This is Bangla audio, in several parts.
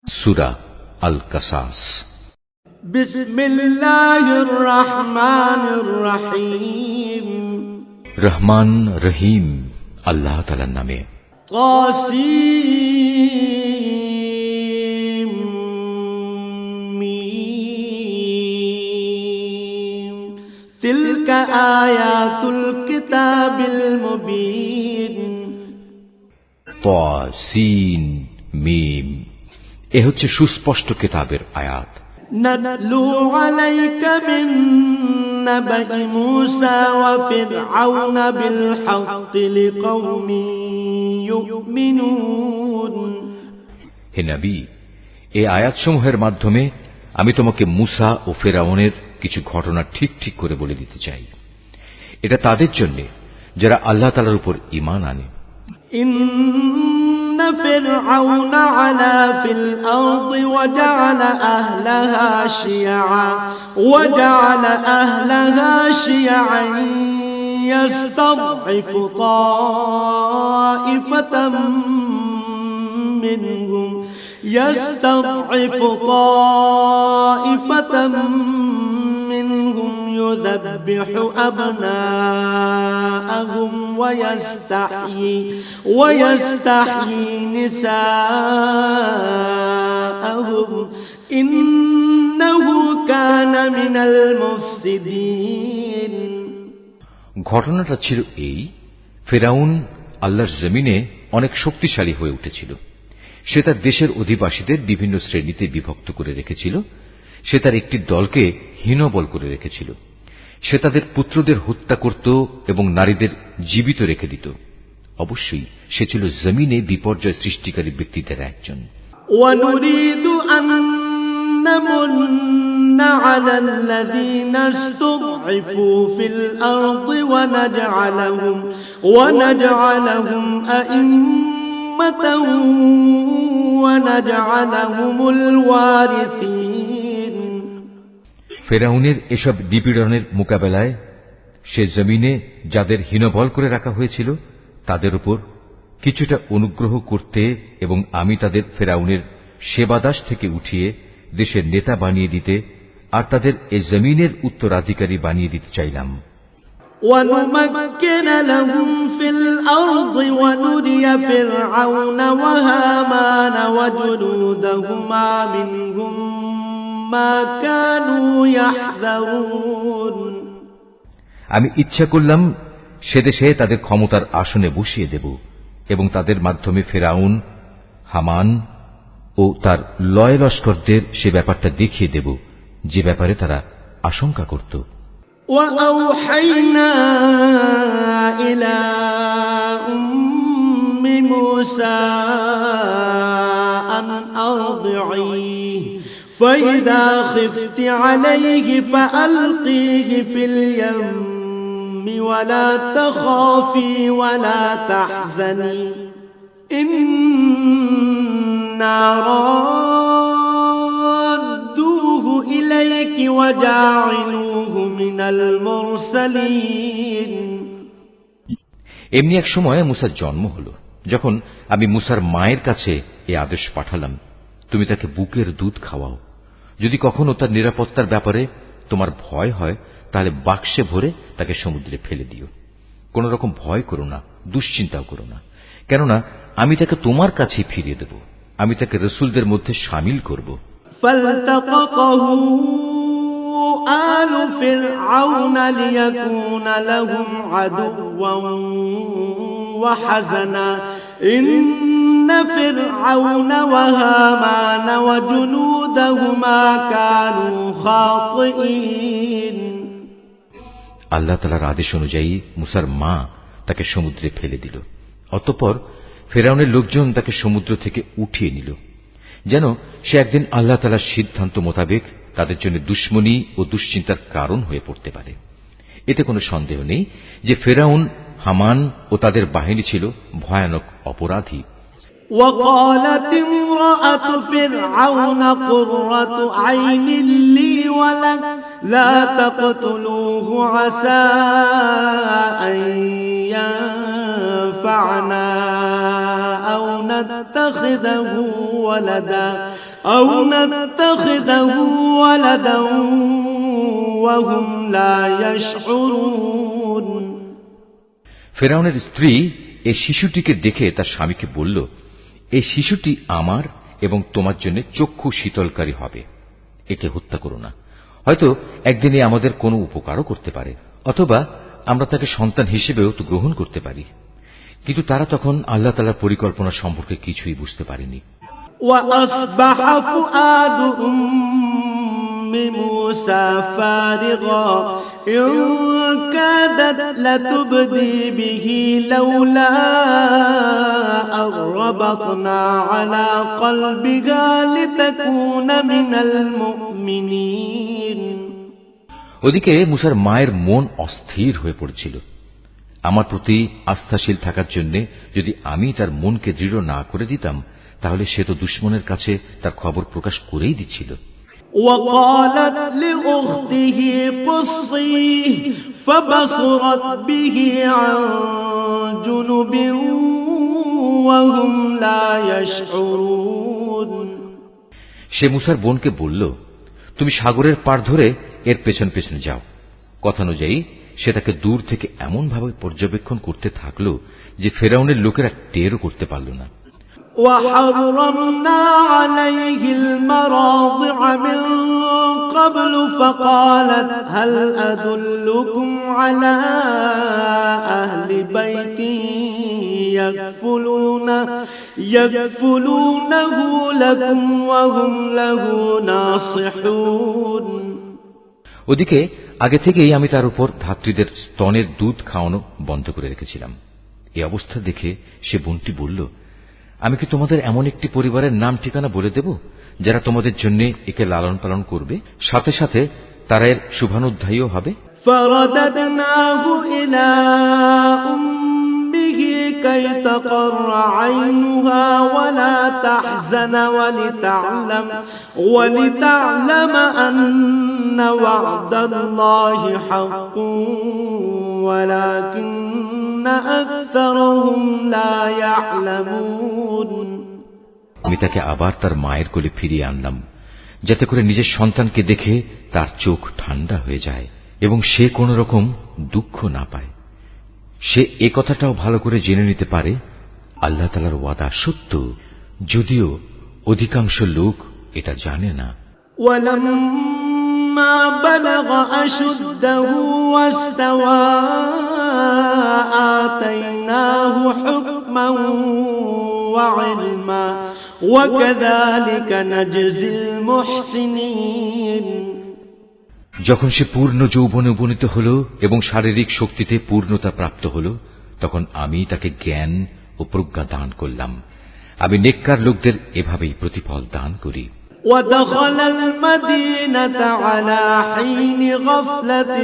সূরা আল কাসাস। বিসমিল্লাহির রহমানির রহিম। রহমান রহিম আল্লাহ তাআলার নামে। তাসিম মিম। তিলকা আয়াতুল কিতাবিল মুবিন। তাসিন মিম, এ হচ্ছে সুস্পষ্ট কিতাবের আয়াত। নাতলু আলাইকা মিন নাবাই মূসা ওয়া ফিরআউন বিল হাক্কি লিকাওমিন ইউমিনুন। হে নবী, এই আয়াতসমূহের মাধ্যমে আমি তোমাকে মূসা ও ফিরআউনের কিছু ঘটনা ঠিক ঠিক করে বলে দিতে চাই। এটা তাদের জন্য যারা আল্লাহ তাআলার উপর ঈমান আনে। إن فرعون علا في الأرض وجعل أهلها شيعا يستضعف طائفة منهم يذبح أبناءهم ويستحيي نساءهم إنه كان من المفسدين। ঘটনাটা ছিল এই, ফিরআউন আল্লাহর জমিনে অনেক শক্তিশালী হয়ে উঠেছিল। সে তার দেশের অধিবাসীদের বিভিন্ন শ্রেণীতে বিভক্ত করে রেখেছিল। সে তার একটি দলকে হীনবল করে রেখেছিল। সে তাদের পুত্রদের হত্যা করত এবং নারীদের জীবিত রেখে দিত। অবশ্যই সে ছিল জমিনে বিপর্যয় সৃষ্টিকারী ব্যক্তিদের একজন। وَنُرِيدُ أَن نَّمُنَّ عَلَى الَّذِينَ اسْتُضْعِفُوا فِي الْأَرْضِ وَنَجْعَلَهُمْ أَئِمَّةً وَنَجْعَلَهُمُ الْوَارِثِينَ। ফিরআউনের এসব নিপীড়নের মোকাবেলায় সে জমিনে যাদের হীনবল করে রাখা হয়েছিল তাদের উপর কিছুটা অনুগ্রহ করতে এবং আমি তাদের ফিরআউনের সেবাদাস থেকে উঠিয়ে দেশের নেতা বানিয়ে দিতে আর তাদের এ জমিনের উত্তরাধিকারী বানিয়ে দিতে চাইলাম। وَنُمَكِّنَ لَهُمْ فِي الْأَرْضِ وَنُرِيَ فِرْعَوْنَ وَهَامَانَ وَجُنُودَهُمَا مِنْهُمْ مَا كَانُوا يَحْذَرُونَ। আমি ইচ্ছা করলাম সে দেশে তাদের ক্ষমতার আসনে বসিয়ে দেব এবং তাদের মাধ্যমে ফিরআউন, হামান ও তার লয় লস্করদের সে ব্যাপারটা দেখিয়ে দেব যে ব্যাপারে তারা আশঙ্কা করত। وَأَوْحَيْنَا إِلَى أُمِّ مُوسَى أَنْ أَرْضِعِيهِ فَإِذَا خِفْتِ عَلَيْهِ فَأَلْقِيهِ فِي الْيَمِّ وَلَا تَخَافِي وَلَا تَحْزَنِي إِنَّا رَادُّوهُ إِلَيْكِ وَجَاعِلُوهُ مِنَ الْمُرْسَلِينَ। এমনি এক সময় মূসার জন্ম হল। যখন আমি মূসার মায়ের কাছে এই আদেশ পাঠালাম, তুমি তাকে বুকের দুধ খাওয়াও। যদি কখনো তার নিরাপত্তার ব্যাপারে তোমার ভয় হয় তাহলে বাক্সে ভরে তাকে সমুদ্রে ফেলে দিও। কোন রকম ভয় করো না, দুশ্চিন্তাও করো না, কেননা আমি তাকে তোমার কাছে ফিরিয়ে দেব। আমি তাকে রসুলদের মধ্যে শামিল করব। فَالْتَقَطَهُ آلُ فِرْعَوْنَ لِيَكُونَ لَهُمْ عَدُوًّا وَحَزَنًا إِنَّ فِرْعَوْنَ وَهَامَانَ وَجُنُودَهُمَا كَانُوا خَاطِئِينَ। আল্লাহ তাআলার আদেশ অনুযায়ী মূসার মা তাকে সমুদ্রে ফেলে দিল। অতঃপর ফিরআউনের লোকজন তাকে সমুদ্র থেকে উঠিয়ে নিল, যেন সে একদিন আল্লাহ তাআলার সিদ্ধান্ত মোতাবেক তাদের জন্য দুশ্মনী ও দুশ্চিন্তার কারণ হয়ে পড়তে পারে। এতে কোনো সন্দেহ নেই যে ফিরআউন, হামান ও তাদের বাহিনী ছিল ভয়ানক অপরাধী। وقالت امرأة فرعون قرة عين لي ولك لا تقتلوه عسى أن ينفعنا أو نتخذه ولدا وهم لا يشعرون ফেরাউনের স্ত্রী এই শিশুটিকে দেখে তার স্বামীকে বলল, এই শিশুটি আমার এবং তোমার জন্য চক্ষু শীতলকারী হবে, একে হত্যা করো না। হয়তো একদিনে আমাদের কোনো উপকারও করতে পারে, অথবা আমরা তাকে সন্তান হিসেবেও তো গ্রহণ করতে পারি। কিন্তু তারা তখন আল্লাহ তাআলার পরিকল্পনা সম্পর্কে কিছুই বুঝতে পারেনি। وأصبح فؤاد أم موسى فارغا إن كادت لتبدي به لولا أن ربطنا على قلبها لتكون من المؤمنين ওদিকে মুসার মায়ের মন অস্থির হয়ে পড়েছিল। আমার প্রতি আস্থাশীল থাকার জন্য যদি আমি তার মনকে দৃঢ় না করে দিতাম, তাহলে সে তো দুশমনের কাছে তার খবর প্রকাশ করেই দিচ্ছিল। وقالت لأخته قصيه فبصرت به عن جنب وهم لا يشعرون সে মুসার বোনকে বলল, তুমি সাগরের পাড় ধরে এর পেছন পেছন যাও। কথানুযায়ী সে তাকে দূর থেকে এমনভাবে পর্যবেক্ষণ করতে থাকল যে ফেরাউনের লোকেরা টেরও করতে পারল না। وحرمنا عليه المراضع من قبل فقالت هل أدلكم على أهل بيت يكفلونه لكم وهم له ناصحون ওদিকে আগে থেকেই আমি তার উপর ধাত্রীদের স্তনের দুধ খাওয়ানো বন্ধ করে রেখেছিলাম। এই অবস্থা দেখে সে বোনটি বলল, আমি কি তোমাদের এমন একটি পরিবারের নাম ঠিকানা বলে দেব যারা তোমাদের জন্য একে লালন পালন করবে, সাথে সাথে তারা এর শুভানুধ্যায়ীও হবে। فرددناه إلى أمه كي تقر عينها ولا تحزن ولتعلم أن وعد الله حق ولكن أكثرهم لا يعلمون আমি তাকে আবার তার মায়ের কোলে ফিরিয়ে আনলাম, যাতে করে নিজের সন্তানকে দেখে তার চোখ ঠান্ডা হয়ে যায় এবং সে কোন রকম দুঃখ না পায়। সে এ কথাটাও ভালো করে জেনে নিতে পারে আল্লাহ তাআলার ওয়াদা সত্য, যদিও অধিকাংশ লোক এটা জানে না। ولما بلغ أشده واستوى آتيناه حكما وعلما وكذلك نجزي المحسنين যখন সে পূর্ণ যৌবনে উপনীত হল এবং শারীরিক শক্তিতে পূর্ণতা প্রাপ্ত হল, তখন আমি তাকে জ্ঞান ও প্রজ্ঞা দান করলাম। আমি নেককার লোকদের এভাবেই প্রতিফল দান করি। ودخل المدينة على حين غفلة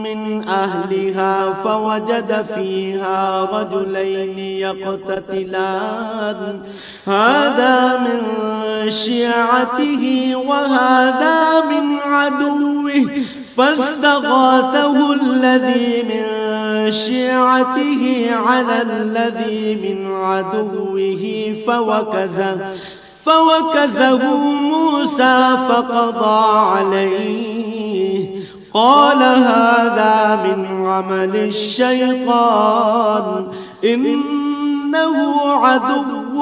من أهلها فوجد فيها رجلين يقتتلان هذا من شيعته وهذا من عدوه فاستغاثه الذي من شيعته على الذي من عدوه فوكزه موسى فقضى عليه قال هذا من عمل الشيطان إنه عدو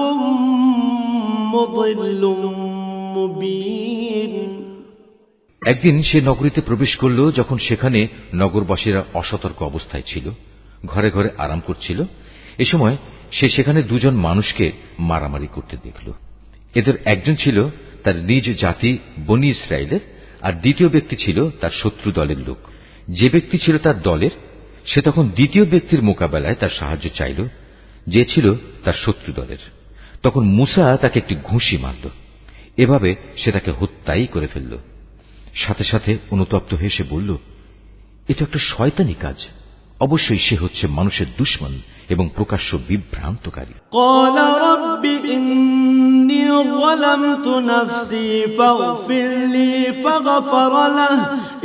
مضل مبين একদিন সে নগরীতে প্রবেশ করল, যখন সেখানে নগরবাসীরা অসতর্ক অবস্থায় ছিল, ঘরে ঘরে আরাম করছিল। এ সময় সে সেখানে দুজন মানুষকে মারামারি করতে দেখল। এদের একজন ছিল তার নিজ জাতি বনি ইসরায়েলের, আর দ্বিতীয় ব্যক্তি ছিল তার শত্রু দলের লোক। যে ব্যক্তি ছিল তার দলের, সে তখন দ্বিতীয় ব্যক্তির মোকাবেলায় তার সাহায্য চাইল, যে ছিল তার শত্রু দলের। তখন মুসা তাকে একটি ঘুষি মারল। এভাবে সে তাকে হত্যাই করে ফেলল। সাথে সাথে অনুতপ্ত হয়ে সে বলল, এটা একটা শয়তানি কাজ, অবশ্যই সে হচ্ছে মানুষের দুশমন এবং প্রকাশ্য বিভ্রান্তকারী। قال رب إني ظلمت نفسي فاغفر لي فغفر له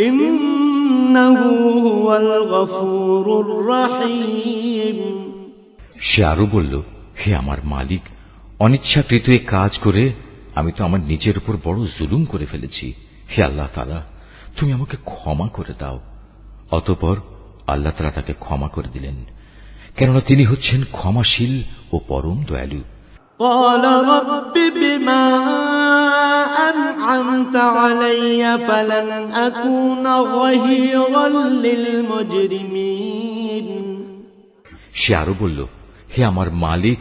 إنه هو الغفور الرحيم সে আরো বলল, হে আমার মালিক, অনিচ্ছাকৃত এই কাজ করে আমি তো আমার নিজের উপর বড় জুলুম করে ফেলেছি। হে আল্লাহ তাআলা, তুমি আমাকে ক্ষমা করে দাও। অতঃপর আল্লাহ তাআলা তাকে ক্ষমা করে দিলেন, কেননা তিনি হচ্ছেন ক্ষমাশীল ও পরম দয়ালু। قال رب بما أنعمت علي فلن أكون ظهيرا للمجرمين। সে আরো বলল, হে আমার মালিক,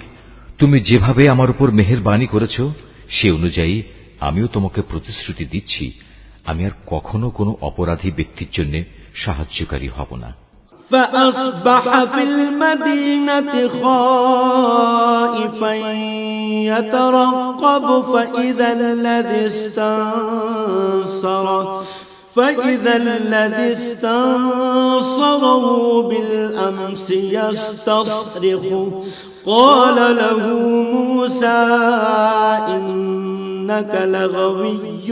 তুমি যেভাবে আমার উপর মেহেরবানি করেছ সে অনুযায়ী আমিও তোমাকে প্রতিশ্রুতি দিচ্ছি, আমি আর কখনো কোনো অপরাধী ব্যক্তির জন্য সাহায্যকারী হব না। فأصبح في المدينة خائفا يترقب فإذا الذي استنصره بالأمس يستصرخه قال له موسى إنك لغوي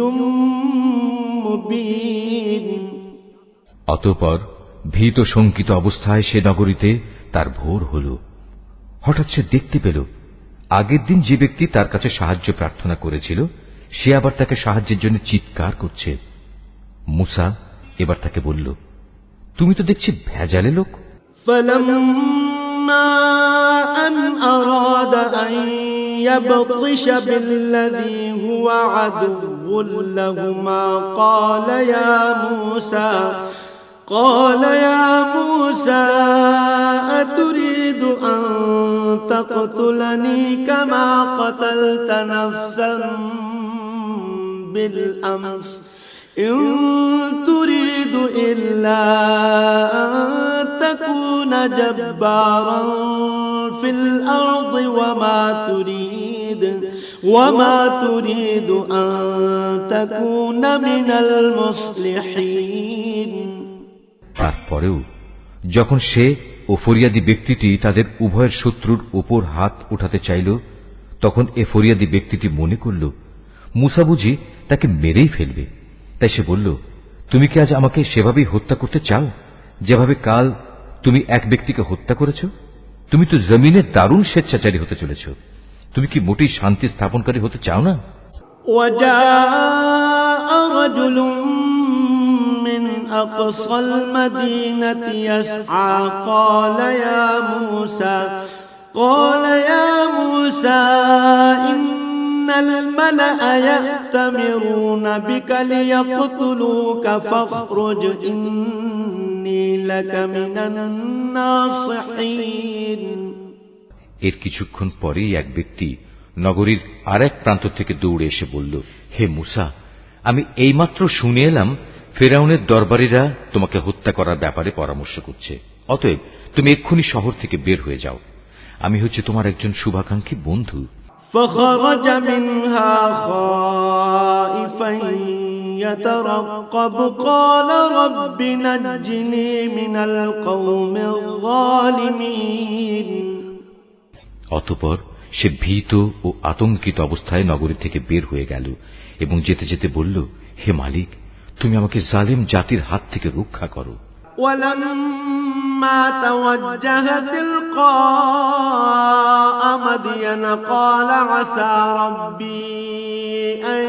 مبين। অতঃপর ভীত শঙ্কিত অবস্থায় সে নগরীতে তার ভোর হল। হঠাৎ সে দেখতে পেল আগের দিন যে ব্যক্তি তার কাছে সাহায্য প্রার্থনা করেছিল সে আবার তাকে সাহায্যের জন্য চিৎকার করছে। মুসা এবার তাকে বলল, তুমি তো দেখছি ভেজালে লোক। فلما أن أراد أن يبطش بالذي هو عدو لهما قال يا موسى أتريد أن تقتلني كما قتلت نفسا بالأمس إن تريد إلا أن تكون جبارا في الأرض وما تريد أن تكون من المصلحين। তারপরেও যখন সে ও ফরিয়াদি ব্যক্তিটি তাদের উভয়ের শত্রুর উপর হাত উঠাতে চাইল, তখন এ ফরিয়াদি ব্যক্তিটি মনে করল মুসা বুঝি তাকে মেরেই ফেলবে। তাই সে বলল, তুমি কি আজ আমাকে সেভাবেই হত্যা করতে চাও যেভাবে কাল তুমি এক ব্যক্তিকে হত্যা করেছ? তুমি তো জমিনে দারুণ স্বেচ্ছাচারী হতে চলেছ। তুমি কি মোটেই শান্তি স্থাপনকারী হতে চাও না? من أقصى المدينة يسعى قال يا موسى إن الملأ يأتمرون بك ليقتلوك فاخرج إني لك من الناصحين। এর কিছুক্ষণ পরেই এক ব্যক্তি নগরীর আরেক প্রান্ত থেকে দৌড়ে এসে বলল, হে মুসা, আমি এইমাত্র শুনে এলাম ফেরাউনের দরবারীরা তোমাকে হত্যা করার ব্যাপারে পরামর্শ করছে। অতএব তুমি এক্ষুনি শহর থেকে বের হয়ে যাও। আমি হচ্ছে তোমার একজন শুভাকাঙ্ক্ষী বন্ধু। فخرج منها خائفا يترقب قال رب نجني من القوم الظالمين। অতঃপর সে ভীত ও আতঙ্কিত অবস্থায় নগরী থেকে বের হয়ে গেল এবং যেতে যেতে বলল, হে মালিক, তুমি আমাকে জালিম জাতির হাত থেকে রক্ষা করো। ولما توجه تلقاء مدين قال عسى ربي أن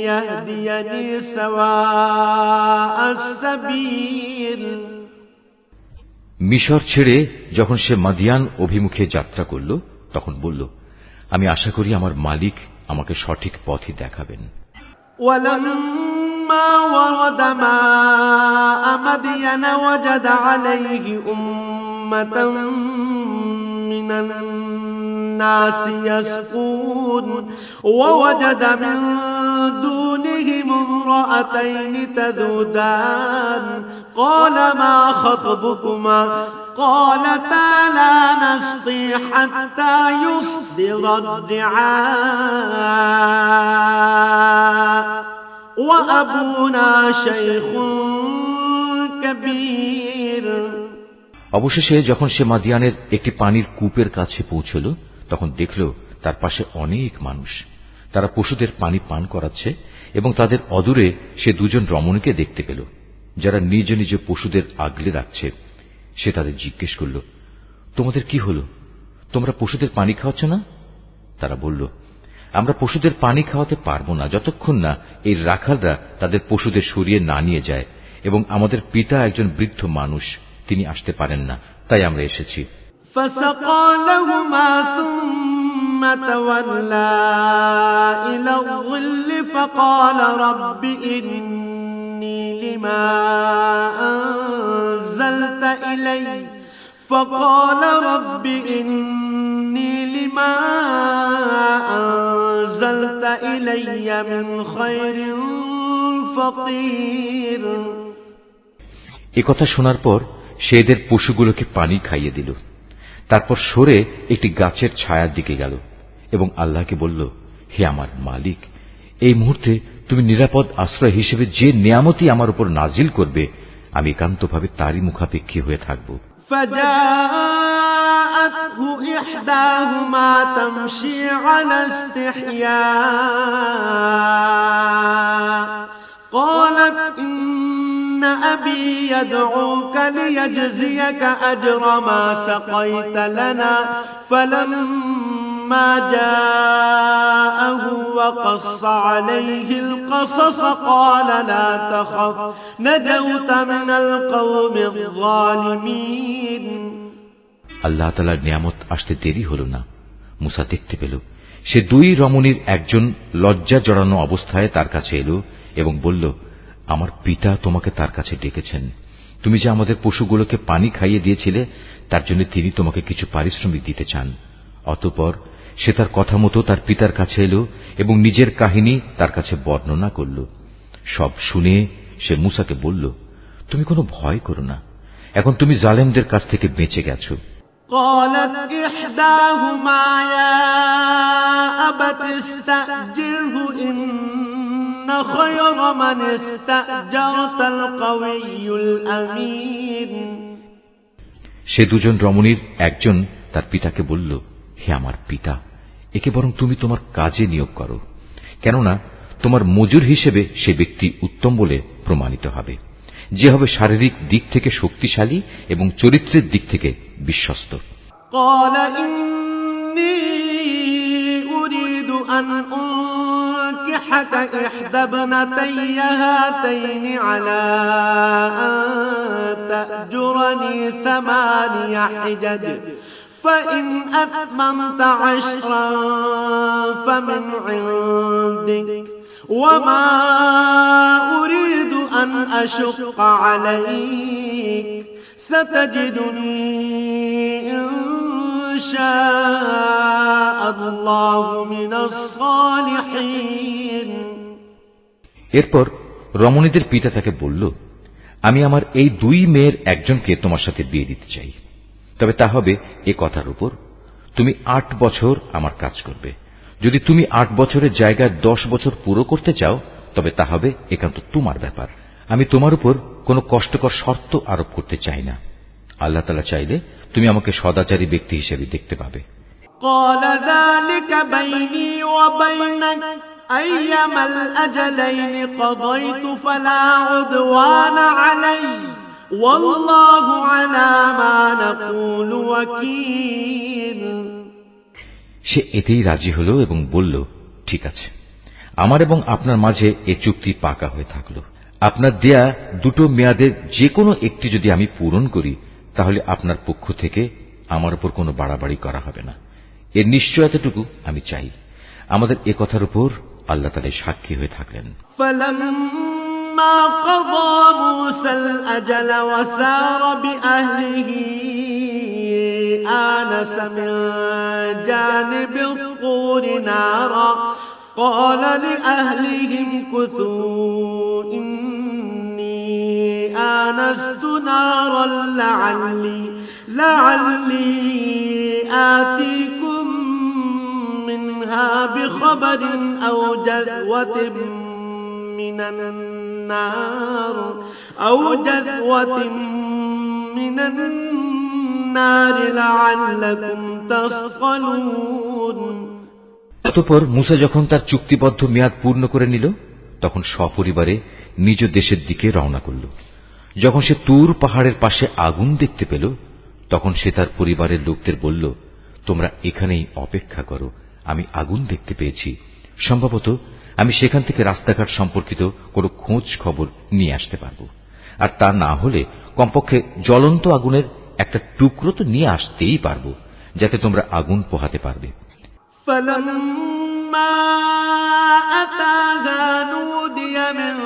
يهديني سواء السبيل। মিশর ছেড়ে যখন সে মাদিয়ান অভিমুখে যাত্রা করল তখন বলল, আমি আশা করি আমার মালিক আমাকে সঠিক পথই দেখাবেন। ولما ورد ماء مدين وجد عليه أمة من الناس يسقون ووجد من دونهم امرأتين تذودان قال ما خطبكما قالتا لا نسقي حتى يصدر الرعاء وأبونا شيخ كبير। অবশেষে যখন সে মাদিয়ানের একটি পানির কূপের কাছে পৌঁছল তখন দেখল তার পাশে অনেক মানুষ, তারা পশুদের পানি পান করাচ্ছে এবং তাদের অদূরে সে দুজন রমণীকে দেখতে পেল যারা নিজ নিজ পশুদের আগলে রাখছে। সে তাদের জিজ্ঞেস করল, তোমাদের কি হল? তোমরা পশুদের পানি খাওয়াচ্ছ না? তারা বলল, আমরা পশুদের পানি খাওয়াতে পারব না যতক্ষণ না এই রাখালরা তাদের পশুদের সরিয়ে না নিয়ে যায়, এবং আমাদের পিতা একজন বৃদ্ধ মানুষ, তিনি আসতে পারেন না, তাই আমরা এসেছি। فسقى لهما ثم تولى إلى الظل فقال رب إني لما أنزلت إلي من خير فقير। একথা শোনার পর সে এদের পশুগুলোকে পানি খাইয়ে দিল। তারপর সরে একটি গাছের ছায়ার দিকে গেল এবং আল্লাহকে বলল, হে আমার মালিক, এই মুহূর্তে তুমি নিরাপদ আশ্রয় হিসেবে যে নিয়ামতই আমার উপর নাজিল করবে, আমি একান্তভাবে তারই মুখাপেক্ষী হয়ে থাকব। فجاءته إحداهما تمشي على استحياء قالت إن أبي يدعوك ليجزيك أجر ما سقيت لنا فلما جاءه وقص عليه القصص قال لا تخف نجوت من القوم الظالمين। আল্লাহ তাআলার নিয়ামত আসতে দেরি হল না। মুসা দেখতে পেল সে দুই রমণীর একজন লজ্জা জড়ানো অবস্থায় তার কাছে এলো এবং বলল, আমার পিতা তোমাকে তার কাছে ডেকেছেন। তুমি যে আমাদের পশুগুলোকে পানি খাইয়ে দিয়েছিলে, তার জন্য তিনি তোমাকে কিছু পারিশ্রমিক দিতে চান। অতঃপর সে তার কথা মতো তার পিতার কাছে এলো এবং নিজের কাহিনী তার কাছে বর্ণনা করল। সব শুনে সে মুসাকে বলল, তুমি কোনো ভয় করো না, এখন তুমি জালেমদের কাছ থেকে বেঁচে গেছো। قالت إحداهما يا أبت استأجره إن خير من استأجرت القوي الأمين। সে দুজন রমণীর একজন তার পিতাকে বলল, হে আমার পিতা, একে বরং তুমি তোমার কাজে নিয়োগ করো, কেননা তোমার মজুর হিসেবে সে ব্যক্তি উত্তম বলে প্রমাণিত হবে, যে হবে শারীরিক দিক থেকে শক্তিশালী এবং চরিত্রের দিক থেকে বিশ্বস্ত। قال إني أريد أن أنكحك إحدى ابنتي هاتين على أن تأجرني 8 حجج فإن أتممت 10 فمن عندك وما أريد أن أشق عليك ستجدني إن شاء الله من الصالحين। এরপর রমণীদের পিতা তাকে বলল, আমি আমার এই দুই মেয়ের একজনকে তোমার সাথে বিয়ে দিতে চাই, তবে তা হবে এ কথার উপর, তুমি 8 বছর আমার কাজ করবে। যদি তুমি 8 বছরের জায়গায় 10 বছর পুরো করতে চাও, তবে তা হবে একান্ত তোমার ব্যাপার। আমি তোমার উপর কোনো কষ্টকর শর্ত আরোপ করতে চাই না। আল্লাহ তাআলা চাইলে তুমি আমাকে সদাচারী ব্যক্তি হিসেবে দেখতে পাবে। قال ذلك بيني وبينك أيما الأجلين قضيت فلا عدوان علي والله على ما نقول وكيل। সে এতেই রাজি হল এবং বলল, ঠিক আছে, আমার এবং আপনার মাঝে এ চুক্তি পাকা হয়ে থাকল। আপনার দেয়া 2 মেয়াদের যে কোনো একটি যদি আমি পূরণ করি, তাহলে আপনার পক্ষ থেকে আমার উপর কোনো বাড়াবাড়ি করা হবে না। এর নিশ্চয়তাটুকু আমি চাই। আমাদের এ কথার উপর আল্লাহ তাআলা সাক্ষী হয়ে থাকলেন। فلما قضى موسى الأجل وسار بأهله آنس من جانب الطور نارا قال لأهلهم كثوا إني آنست نارا لعلي آتيكم منها بخبر أو جذوة من النار لعلكم تصطلون। অতঃপর মুসা যখন তার চুক্তিবদ্ধ মেয়াদ পূর্ণ করে নিল, তখন সপরিবারে নিজ দেশের দিকে রওনা করল। যখন সে তুর পাহাড়ের পাশে আগুন দেখতে পেল, তখন সে তার পরিবারের লোকদের বলল, তোমরা এখানেই অপেক্ষা করো, আমি আগুন দেখতে পেয়েছি। সম্ভবত আমি সেখান থেকে রাস্তাঘাট সম্পর্কিত কোনো খোঁজ খবর নিয়ে আসতে পারব, আর তা না হলে কমপক্ষে জ্বলন্ত আগুনের একটা টুকরো তো নিয়ে আসতেই পারব, যাতে তোমরা আগুন পোহাতে পারবে। فلما أتاها نودي من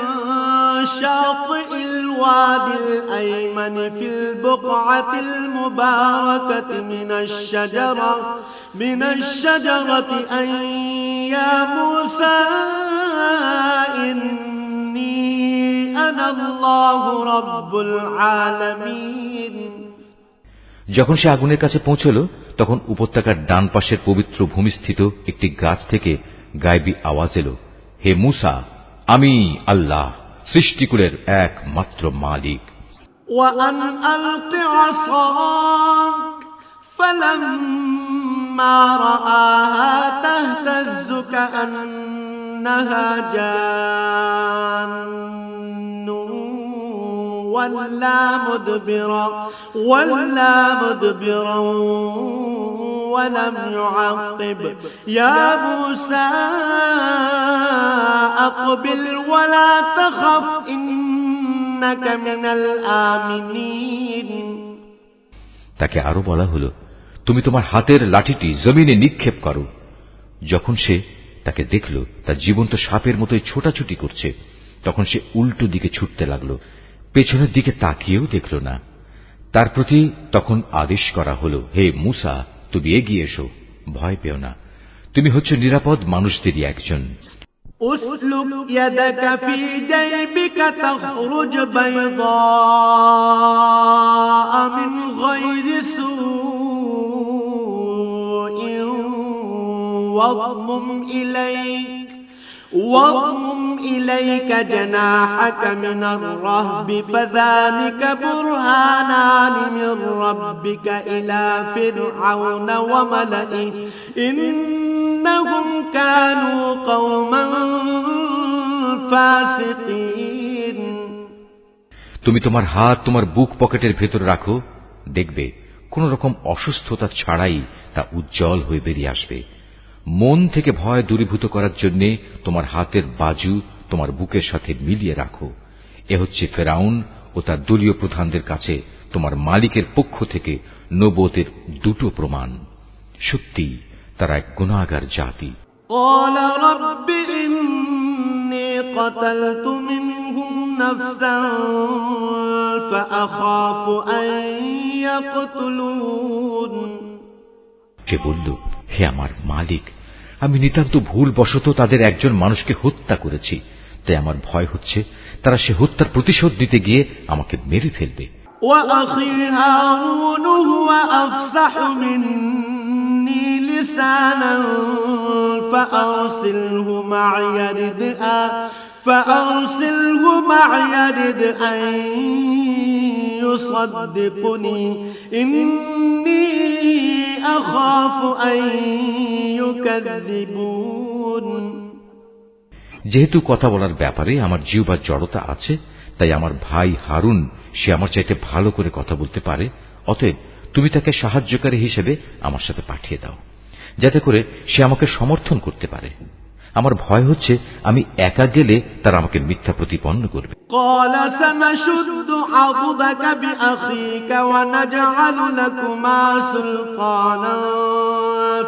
شاطئ الوادي الأيمن في البقعة المباركة من الشجرة أن يا موسى إني أنا الله رب العالمين। যখন সে আগুনের কাছে পৌঁছল, তখন উপত্যকার ডান পাশের পবিত্র ভূমিস্থিত একটি গাছ থেকে গায়েবী আওয়াজ এল, হে মূসা, আমি আল্লাহ, সৃষ্টিকুলের একমাত্র মালিক। وأن ألق عصاك فلما رآها تهتز كأنها جان ولا مدبرا ولم يعقب يا موسى أقبل ولا تخف إنك من الآمنين। তাকে আরো বলা হলো, তুমি তোমার হাতের লাঠিটি জমিনে নিক্ষেপ করো। যখন সে তাকে দেখল তা জীবন্ত সাপের মতোই ছোটাছুটি করছে, তখন সে উল্টো দিকে ছুটতে লাগলো, পেছনের দিকে তাকিয়েও দেখল না। তার প্রতি তখন আদেশ করা হলো, হে মূসা, তুমি এগিয়ে এসো, ভয় পেও না, তুমি হচ্ছে নিরাপদ মানুষদেরই একজন। أسلك يدك في جيبك تخرج بيضاء من غير سوء واضمم إليك جناحك من الرهب فذلك برهانان من ربك إلى فرعون وملئه إنهم كانوا قوما فاسقين। তুমি তোমার হাত তোমার বুক পকেটের ভেতর রাখো, দেখবে কোন রকম অসুস্থতা ছাড়াই তা উজ্জ্বল হয়ে বেরিয়ে আসবে। মন থেকে ভয় দূরীভূত করার জন্য তোমার হাতের বাজু তোমার বুকের সাথে মিলিয়ে রাখো। এ হচ্ছে ফেরাউন ও তার দলীয় প্রধানদের কাছে তোমার মালিকের পক্ষ থেকে নবুয়তের দুটো প্রমাণ। সত্যি তারা এক গুনাহগার জাতি। قال رب إني قتلت منهم نفسا فأخاف أن يقتلون। সে বলল, হে আমার মালিক, আমি নিতান্ত ভুলবশত তাদের একজন মানুষকে হত্যা করেছি, তাই আমার ভয় হচ্ছে তারা সে হত্যার প্রতিশোধ দিতে গিয়ে আমাকে মেরে ফেলবে। وأخي هارون هو أفصح مني لسانا فأرسله معي يرد أن يصدقني إني أخاف أن يكذبون। যেহেতু কথা বলার ব্যাপারে আমার জিহ্বার জড়তা আছে, তাই আমার ভাই হারুন সে আমার চাইতে ভালো করে কথা বলতে পারে, অতএব তুমি তাকে সাহায্যকারী হিসেবে আমার সাথে পাঠিয়ে দাও, যাতে করে সে আমাকে সমর্থন করতে পারে। আমার ভয় হচ্ছে আমি একা গেলে তারা আমাকে মিথ্যা প্রতিপন্ন করবে। قال سنشد عضدك بأخيك ونجعل لكما سلطانا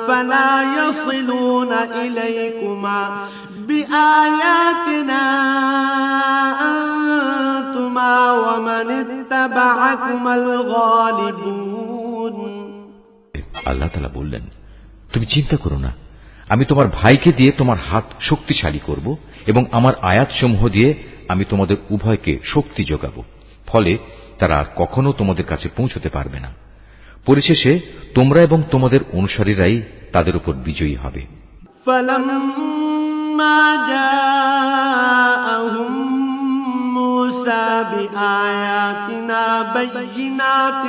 فلا يصلون إليكما بآياتنا أنتما ومن اتبعكما الغالبون। আল্লাহ তাআলা বললেন, তুমি চিন্তা করো না, আমি তোমার ভাইকে দিয়ে তোমার হাত শক্তিশালী করব এবং আমার আয়াতসমূহ দিয়ে আমি তোমাদের উভয়কে শক্তি যোগাব, ফলে তারা আর কখনো তোমাদের কাছে পৌঁছতে পারবে না। পরিশেষে তোমরা এবং তোমাদের অনুসারীরাই তাদের উপর বিজয়ী হবে। فلما جاءهم موسى بآياتنا بينات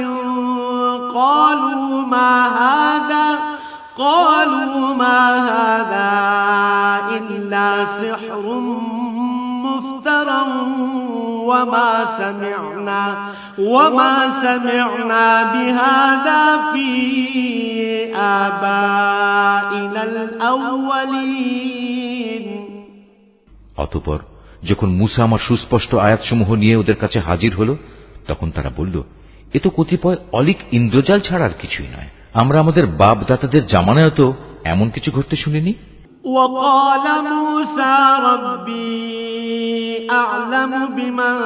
قالوا ما هذا إلا سحر مفترا وما سمعنا بهذا في آبائنا الأولين অতঃপর যখন মূসা আমার সুস্পষ্ট আয়াতসমূহ নিয়ে ওদের কাছে হাজির হল, তখন তারা বলল, এ তো কতিপয় অলিক ইন্দ্রজাল ছাড়া আর কিছুই নয়। আমরা আমাদের বাপ দাতাদের জামানায় তো এমন কিছু ঘটতে শুনিনি। وقال موسى ربي أعلم بمن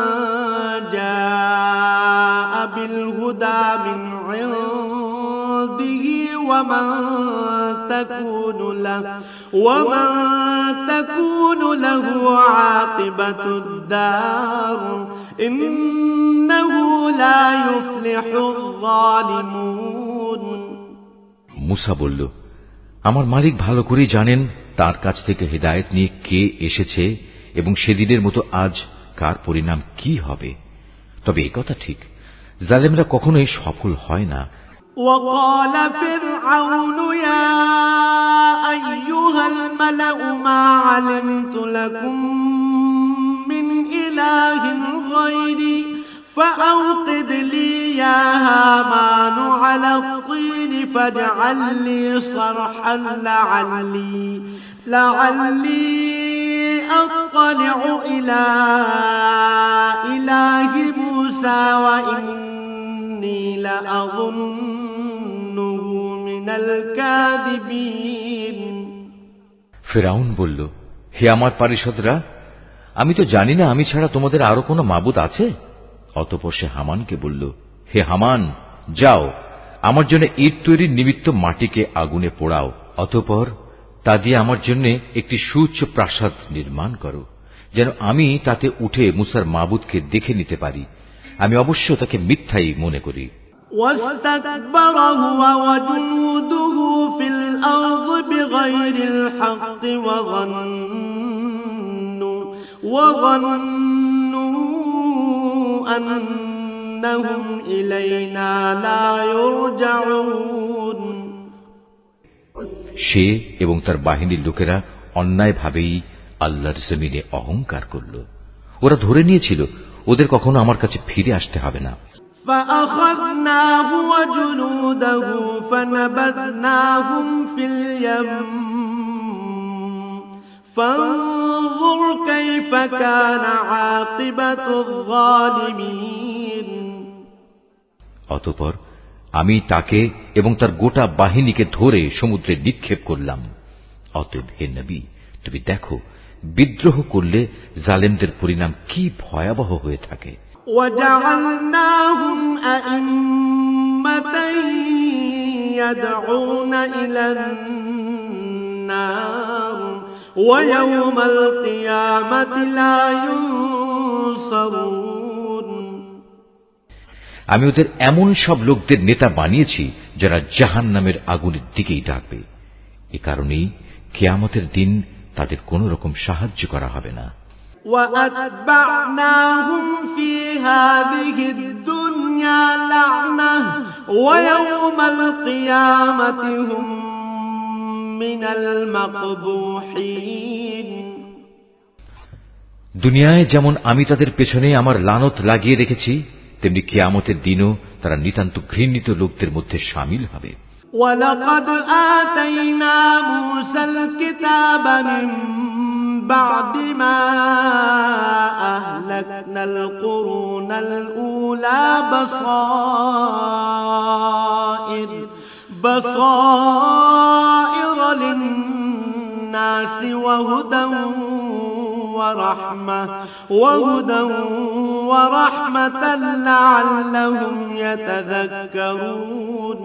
جاء بالهدى من عنده ومن تكون له عاقبة الدار إنه لا يفلح الظالمون মূসা বলল, আমার মালিক ভালো করেই জানেন তার কাছ থেকে হিদায়াত নিয়ে কে এসেছে এবং সেদিনের মতো আজ কার পরিণাম কি হবে। তবে এই কথা ঠিক, জালেমরা কখনোই সফল হয় না। وقال فرعون يا أيها الملأ ما علمت لكم من إله غيري فأوقد لي يا هامان على الطين فاجعل لي صرحا لعلي أطلع إلى إله موسى وإني لأظنه من الكاذبين ফিরআউন বলল, হে আমার পারিষদরা, আমি তো জানি না আমি ছাড়া তোমাদের আরো কোনো মাবুদ আছে। অতঃপর সে হামানকে বলল, হে হামান, যাও আমার জন্য ইট তৈরির নিমিত্ত মাটিকে আগুনে পোড়াও, অতঃপর তা দিয়ে আমার জন্য একটি সুউচ্চ প্রাসাদ নির্মাণ করো, যেন আমি তাতে উঠে মুসার মাবুদকে দেখে নিতে পারি। আমি অবশ্য তাকে মিথ্যাই মনে করি। واستكبر هو وجنوده في الأرض بغير الحق وظنوا أنهم إلينا لا يرجعون সে এবং তার বাহিনীর লোকেরা অন্যায়ভাবেই আল্লাহর জমিনে অহংকার করল। ওরা ধরে নিয়েছিল ওদের কখনো আমার কাছে ফিরে আসতে হবে না। فأخذناه وجنوده فنبذناهم في اليم فانظر كيف كان عاقبة الظالمين অতঃপর আমি তাকে এবং তার গোটা বাহিনীকে ধরে সমুদ্রে নিক্ষেপ করলাম। অতএব হে নবী, তুমি দেখো বিদ্রোহ করলে জালেমদের পরিণাম কি ভয়াবহ হয়ে থাকে। وجعلناهم أئمة يدعون إلى النار ويوم القيامة لا ينصرون আমি ওদের এমন সব লোকদের নেতা বানিয়েছি যারা জাহান্নামের আগুনের দিকেই ডাকবে। এ কারণেই কিয়ামতের দিন তাদের কোন রকম সাহায্য করা হবে না। وأتبعناهم في هذه الدنيا لعنة ويوم القيامة هم من المقبوحين দুনিয়ায় যেমন আমি তাদের পেছনে আমার লানত লাগিয়ে রেখেছি, তেমনি কিয়ামতের দিনও তারা নিতান্ত ঘৃণিত লোকদের মধ্যে শামিল হবে। وَلَقَدْ آتَيْنَا مُوسَى الْكِتَابَ مِنْ بَعْدِ مَا أَهْلَكْنَا الْقُرُونَ الْأُولَى بَصَائِرَ لِلنَّاسِ وَهُدًى ورحمة لعلهم يتذكرون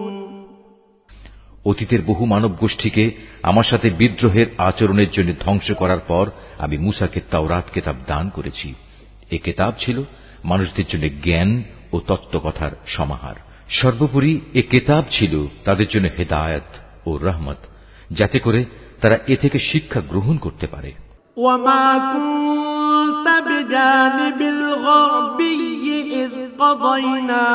অতীতের বহু মানব গোষ্ঠীকে আমার সাথে বিদ্রোহের আচরণের জন্য ধ্বংস করার পর আমি মূসাকে তাওরাত কিতাব দান করেছি। এ কিতাব ছিল মানুষদের জন্য জ্ঞান ও তত্ত্বকথার সমাহার। সর্বোপরি এ কিতাব ছিল তাদের জন্য হেদায়েত ও রহমত, যাতে করে তারা এ থেকে শিক্ষা গ্রহণ করতে পারে। وما كنت بجانب الغربي إذ قضينا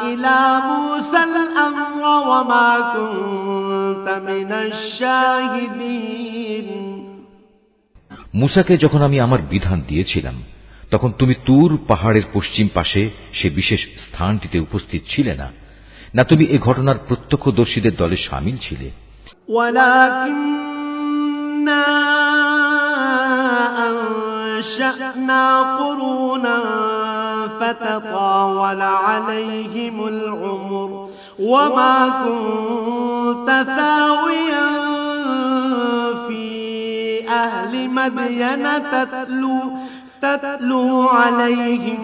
إلى موسى الأمر وما كنت من الشاهدين মুসাকে যখন আমি আমার বিধান দিয়েছিলাম, তখন তুমি তুর পাহাড়ের পশ্চিম পাশে সে বিশেষ স্থানটিতে উপস্থিত ছিলে না, না তুমি এ ঘটনার প্রত্যক্ষদর্শীদের দলে শামিল ছিলে। ولكننا أنشأنا قرونا فتطاول عليهم العمر وما كنت ثاويا في أهل مدين تتلو عليهم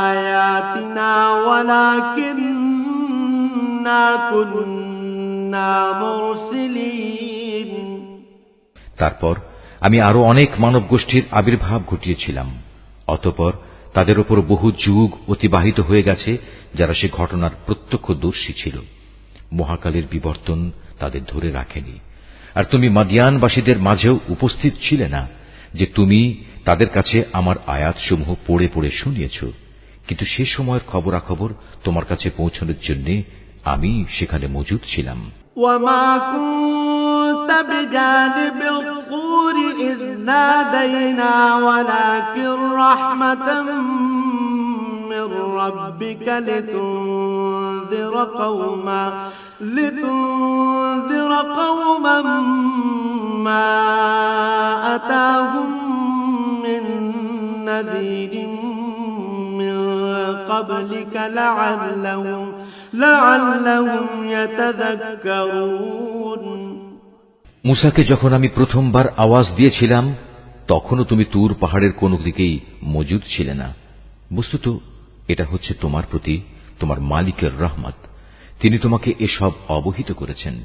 آياتنا ولكننا كنا مرسلين। তারপর আমি আরো অনেক মানব গোষ্ঠীর আবির্ভাব ঘটিয়েছিলাম। অতঃপর তাদের উপর বহু যুগ অতিবাহিত হয়ে গেছে যারা সে ঘটনার প্রত্যক্ষদর্শী ছিল। মহাকালের বিবর্তন তাদের ধরে রাখেনি। আর তুমি মাদিয়ানবাসীদের মাঝেও উপস্থিত ছিলে না যে তুমি তাদের কাছে আমার আয়াতসমূহ পড়ে পড়ে শুনিয়েছ, কিন্তু সে সময়ের খবরাখবর তোমার কাছে পৌঁছানোর জন্য আমি সেখানে মজুদ ছিলাম। وما كنت بجانب الطور إذ نادينا ولكن رحمة من ربك لتنذر قوما ما أتاهم من نذير من قبلك لعلهم يتذكرون। মুসাকে যখন আমি প্রথমবার আওয়াজ দিয়েছিলাম, তখনও তুমি তুর পাহাড়ের কোন দিকেই মজুদ ছিলে না। বস্তুত এটা হচ্ছে তোমার প্রতি তোমার মালিকের রহমত। তিনি তোমাকে এসব অবহিত করেছেন,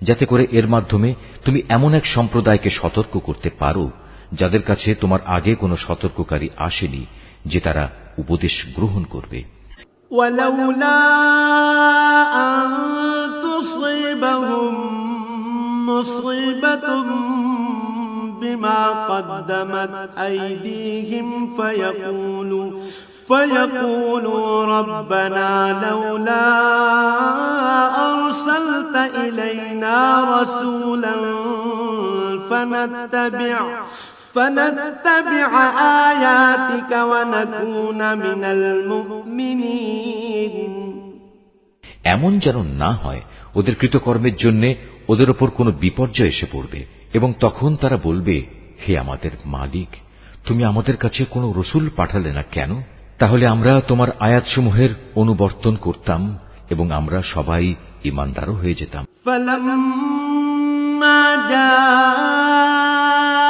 যাতে করে এর মাধ্যমে তুমি এমন এক সম্প্রদায়কে সতর্ক করতে পারো যাদের কাছে তোমার আগে কোনো সতর্ককারী আসেনি, যে তারা উপদেশ গ্রহণ করবে। ولولا أن تصيبهم مصيبة بما قدمت أيديهم فيقولوا ربنا لولا أرسلت إلينا رسولا فنتبع آياتك ونكون من المؤمنين। এমন যেন না হয় ওদের কৃতকর্মের জন্য ওদের ওপর কোনো বিপর্যয় এসে পড়বে, এবং তখন তারা বলবে, হে আমাদের মালিক, তুমি আমাদের কাছে কোনো রসুল পাঠালে না কেন? তাহলে আমরা তোমার আয়াতসমূহের অনুবর্তন করতাম এবং আমরা সবাই ঈমানদারও হয়ে যেতাম। فلما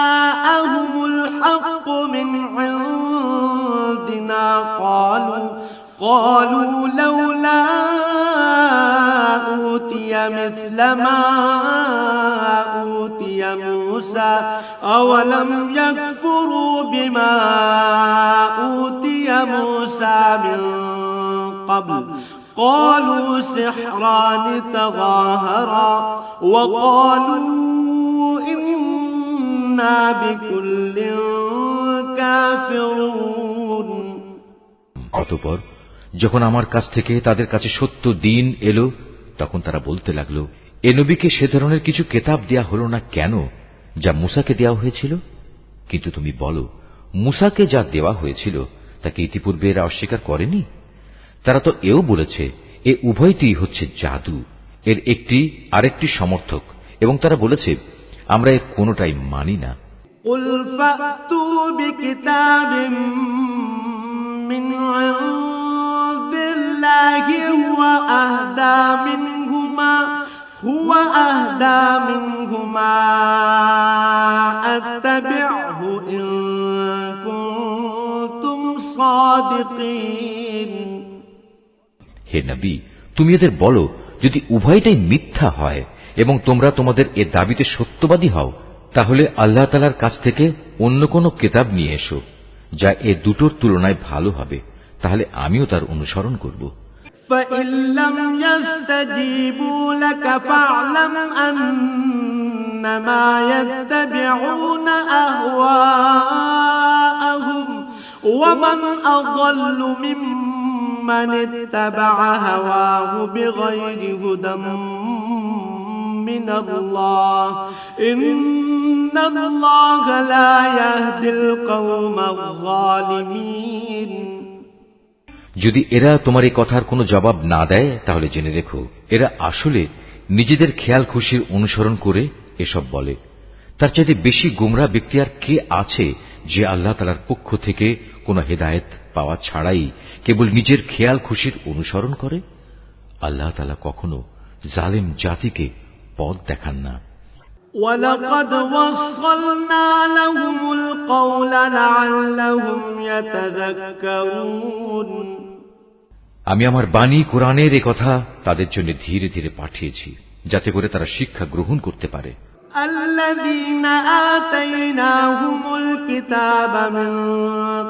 جاءهم الحق من عندنا قالوا لولا أوتي مثل ما أوتي موسى أولم يكفروا بما أوتي موسى من قبل قالوا سحران تظاهرا وقالوا إنا بكل كافرون। অতঃপর যখন আমার কাছ থেকে তাদের কাছে সত্য দিন এলো, তখন তারা বলতে লাগলো, এ নবীকে সে ধরনের কিছু কেতাব দেয়া হলো না কেন যা মুসাকে দেওয়া হয়েছিল? কিন্তু তুমি বলো, মুসাকে যা দেওয়া হয়েছিল তাকে ইতিপূর্বে এরা অস্বীকার করেনি? তারা তো এও বলেছে এ উভয়টি হচ্ছে জাদু, এর একটি আরেকটি সমর্থক, এবং তারা বলেছে আমরা এর কোনটাই মানি না। قل فأتوا بكتاب من عند الله هو أهدى منهما أتبعه إن كنتم صادقين। হে নবী, তুমি এদের বলো, যদি উভয়টাই মিথ্যা হয় এবং তোমরা তোমাদের এ দাবিতে সত্যবাদী হও, তাহলে আল্লাহ তাআলার কাছ থেকে অন্য কোন কিতাব নিয়ে এসো যা এ দুটোর তুলনায় ভালো হবে, তাহলে আমিও তার অনুসরণ করব। فإن لم يستجيبوا لك فاعلم أنما يتبعون أهواءهم ومن أضل ممن اتبع هواه بغير هدى من الله إن الله لا يهدي القوم الظالمين যদি এরা তোমার এই কথার কোনো জবাব না দেয় তাহলে জেনে রেখো এরা আসলে নিজেদের খেয়াল খুশির অনুসরণ করে এসব বলে। তার চাইতে বেশি গোমরা ব্যক্তি আর কে আছে যে আল্লাহ তাআলার পক্ষ থেকে কোনো হেদায়েত পাওয়া ছাড়াই কেবল নিজের খেয়াল খুশির অনুসরণ করে। আল্লাহ তাআলা কখনো জালেম জাতিকে পথ দেখান না। وَلَقَدْ وَصَّلْنَا لَهُمُ الْقَوْلَ لَعَلَّهُمْ يَتَذَكَّرُونَ আমি আমার বাণী কোরআনের এই কথা তাদের জন্য ধীরে ধীরে পাঠিয়েছি যাতে করে তারা শিক্ষা গ্রহণ করতে পারে। الذين آتيناهم الكتاب من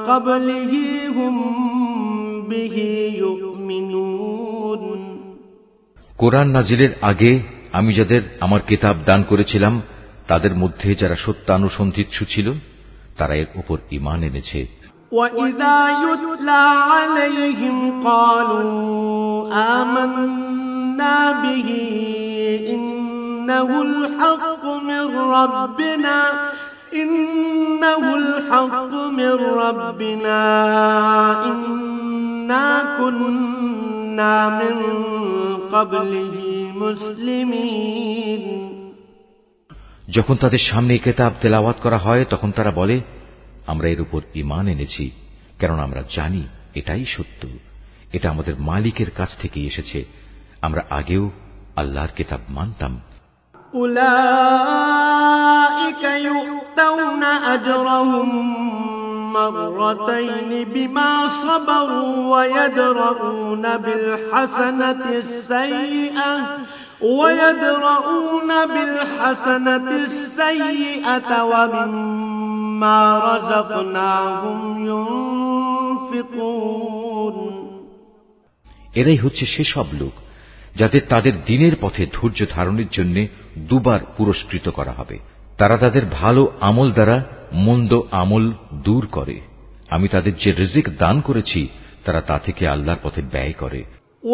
قبله هم به يؤمنون কোরআন নাজিলের আগে আমি যাদের আমার কিতাব দান করেছিলাম তাদের মধ্যে যারা সত্যানুসন্ধিৎসু ছিল তারা এর উপর ঈমান এনেছে। وَإِذَا يُتْلَى عَلَيْهِمْ قَالُوا آمَنَّا بِهِ إِنَّهُ الْحَقُّ مِنْ رَبِّنَا إِنَّا كُنَّا مِنْ قَبْلِهِ مُسْلِمِينَ যখন তাদের সামনে কিতাব তেলাওয়াত করা হয় তখন তারা বলে আমরা এর উপর ঈমান এনেছি কারণ আমরা জানি এটাই সত্য, এটা আমাদের মালিকের কাছ থেকে এসেছে, আমরা আগেও আল্লাহর কিতাব মানতাম। উলাইকা ইউতাউনা আজরাহুম মাররাতাইন বিমা সাবারু ওয়া ইয়াদরাউনা বিল হাসানাতিস সাইয়্যাতা ওয়া মিম্মা রাযাকনাহুম ইউনফিকুন এরাই হচ্ছে সেসব লোক যাদের তাদের দ্বীনের পথে ধৈর্য ধারণের জন্য দুবার পুরস্কৃত করা হবে। তারা তাদের ভালো আমল দ্বারা মন্দ আমল দূর করে। আমি তাদের যে রিজিক দান করেছি তারা তা থেকে আল্লাহর পথে ব্যয় করে।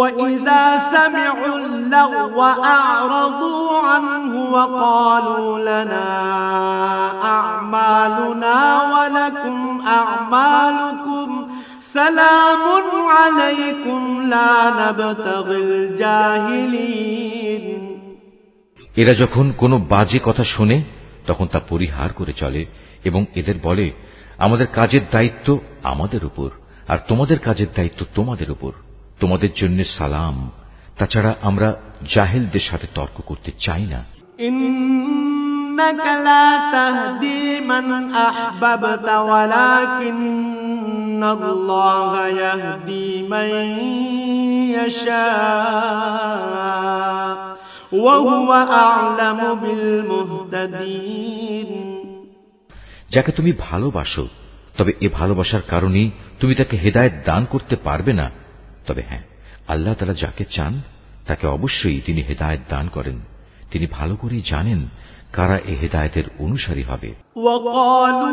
وَإِذَا سَمِعُوا اللَّغْوَ أَعْرَضُوا عَنْهُ وَقَالُوا لَنَا أَعْمَالُنَا وَلَكُمْ أَعْمَالُكُمْ سَلَامٌ عَلَيْكُمْ لَا نَبْتَغِي الْجَاهِلِينَ এরা যখন কোনো বাজে কথা শোনে তখন তা পরিহার করে চলে এবং এদের বলে আমাদের কাজের দায়িত্ব আমাদের উপর আর তোমাদের কাজের দায়িত্ব তোমাদের উপর, তোমাদের জন্য সালাম, তাছাড়া আমরা জাহেলদের সাথে তর্ক করতে চাই না। ইন্নাকা লা তাহদি মান আহবাবতা ওয়ালাকিন্নাল্লাহা ইয়াহদি মান ইয়াশা ওয়া হুয়া আ'লামু বিল মুহতাদিন। যাকে তুমি ভালোবাসো তবে এ ভালোবাসার কারণেই তুমি তাকে হেদায়েত দান করতে পারবে না। তবে হ্যাঁ, আল্লাহ তাআলা যাকে চান তাকে অবশ্যই তিনি হেদায়েত দান করেন। তিনি ভালো করেই জানেন কারা এই হেদায়েতের অনুসারী হবে। ওয়াকালু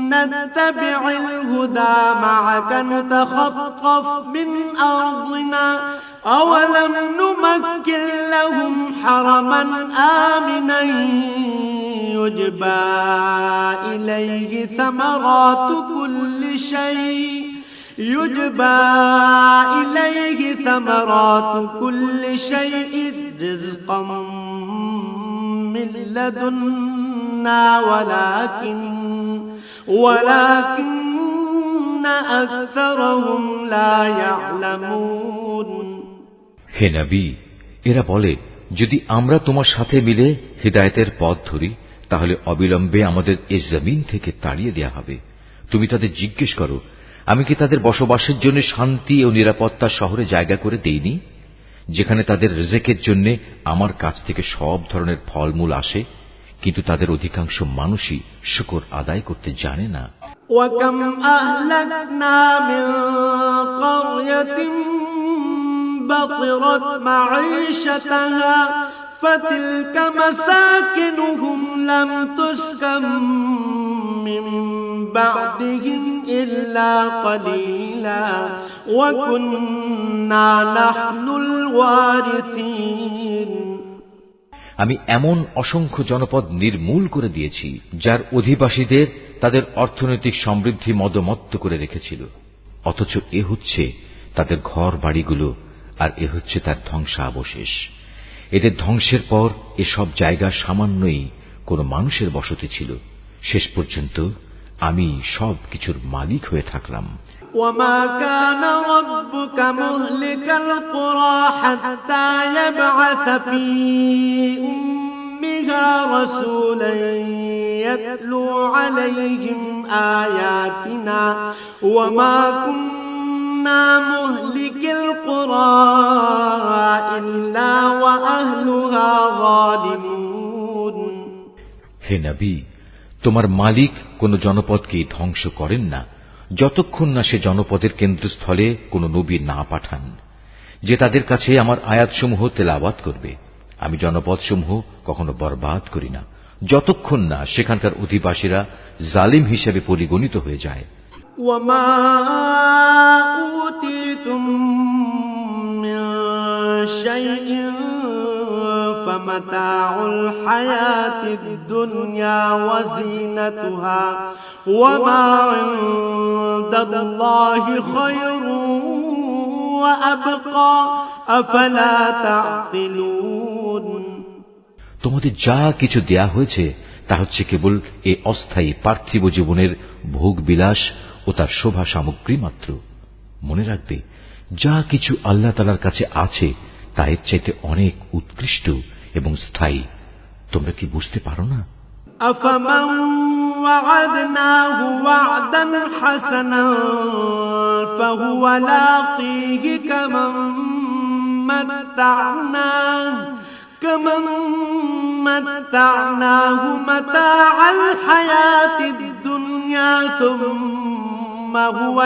ইন্নাত্তাবি'ল হুদা মা'আকা নুতাখাত্তাফ মিন আরদিনা আওয়ালাম নুমাক্কিন লাহুম হারামান আমিনান ইউজবা ইলাইহি সামারাতু কুল্লি শাই'in রিজকাম মিন লাদুন্না ওয়ালাকিন্না আকসারাহুম লা ইয়া'লামুন। হে নবী, এরা বলে যদি আমরা তোমার সাথে মিলে হিদায়াতের পথ ধরি তাহলে অবিলম্বে আমাদের এই জমিন থেকে তাড়িয়ে দেয়া হবে। তুমি তাদের জিজ্ঞেস করো আমি কি তাদের বসবাসের জন্য শান্তি ও নিরাপত্তা শহরে জায়গা করে দেইনি, যেখানে তাদের রিজিকের জন্য আমার কাছ থেকে সব ধরনের ফলমূল আসে, কিন্তু তাদের অধিকাংশ মানুষই শুকর আদায় করতে জানে না। ওয়াকাম আহলাকনা মিন ক্বরয়াতিন বাতিরাত মাঈশাতাহা ফাতিলকা মাসাকিনুহুম লাম তুসকাম মিন বা'দিহিম ইল্লা ক্বালিলা وكنا نحن الوارثين আমি এমন অসংখ্য জনপদ নির্মূল করে দিয়েছি যার অধিবাসীদের তাদের অর্থনৈতিক সমৃদ্ধি মদমত্ত করে রেখেছিল, অথচ এ হচ্ছে তাদের ঘর বাড়িগুলো, আর এ হচ্ছে তার ধ্বংসাবশেষ। এদের ধ্বংসের পর এসব জায়গা সামান্যই কোন মানুষের বসতি ছিল। শেষ পর্যন্ত আমি সব কিছুর মালিক হয়ে থাকলাম। وما كان ربك مهلك القرى حتى يبعث في أمها رسولا يتلو عليهم آياتنا وما كنا مهلك القرى إلا وأهلها ظالمون হে নবী, তোমার মালিক কোন জনপদকে ধ্বংস করেন না যতক্ষণ না সে জনপদের কেন্দ্রস্থলে কোন নবী না পাঠান, যে তাদের কাছে আমার আয়াতসমূহ তেলাওয়াত করবে। আমি জনপদসমূহ কখনো বরবাদ করি না যতক্ষণ না সেখানকার অধিবাসীরা জালিম হিসেবে পরিগণিত হয়ে যায়। وما أوتيتم من شيء فمتاع الحياة الدنيا وزينتها وما عند الله خير وأبقى أفلا تعقلون তোমাদের যা কিছু দেয়া হয়েছে তা হচ্ছে কেবল এ অস্থায়ী পার্থিব জীবনের ভোগ বিলাস ও তার শোভা সামগ্রী মাত্র। মনে রাখবে, যা কিছু আল্লাহ তাআলার কাছে আছে তা এর চাইতে অনেক উৎকৃষ্ট এবং স্থায়ী। তোমরা কি বুঝতে পারো না? أفمن وعدناه وعدا حسنا فهو لاقيه كمن متعناه متاع الحياة الدنيا ثم هو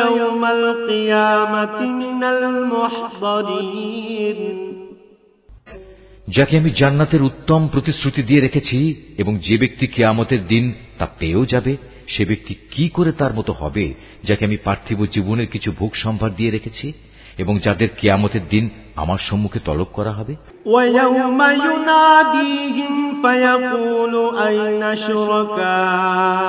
يوم القيامة من المحضرين যাকে আমি জান্নাতের উত্তম প্রতিশ্রুতি দিয়ে রেখেছি এবং যে ব্যক্তি কিয়ামতের দিন তা পেয়েও যাবে, সে ব্যক্তি কি করে তার মতো হবে যাকে আমি পার্থিব জীবনের কিছু ভোগ সম্ভার দিয়ে রেখেছি এবং যাদের কিয়ামতের দিন আমার সম্মুখে তলব করা হবে। وَيَوْمَ يُنَادِيهِمْ فَيَقُولُ أَيْنَ شُرَكَائِيَ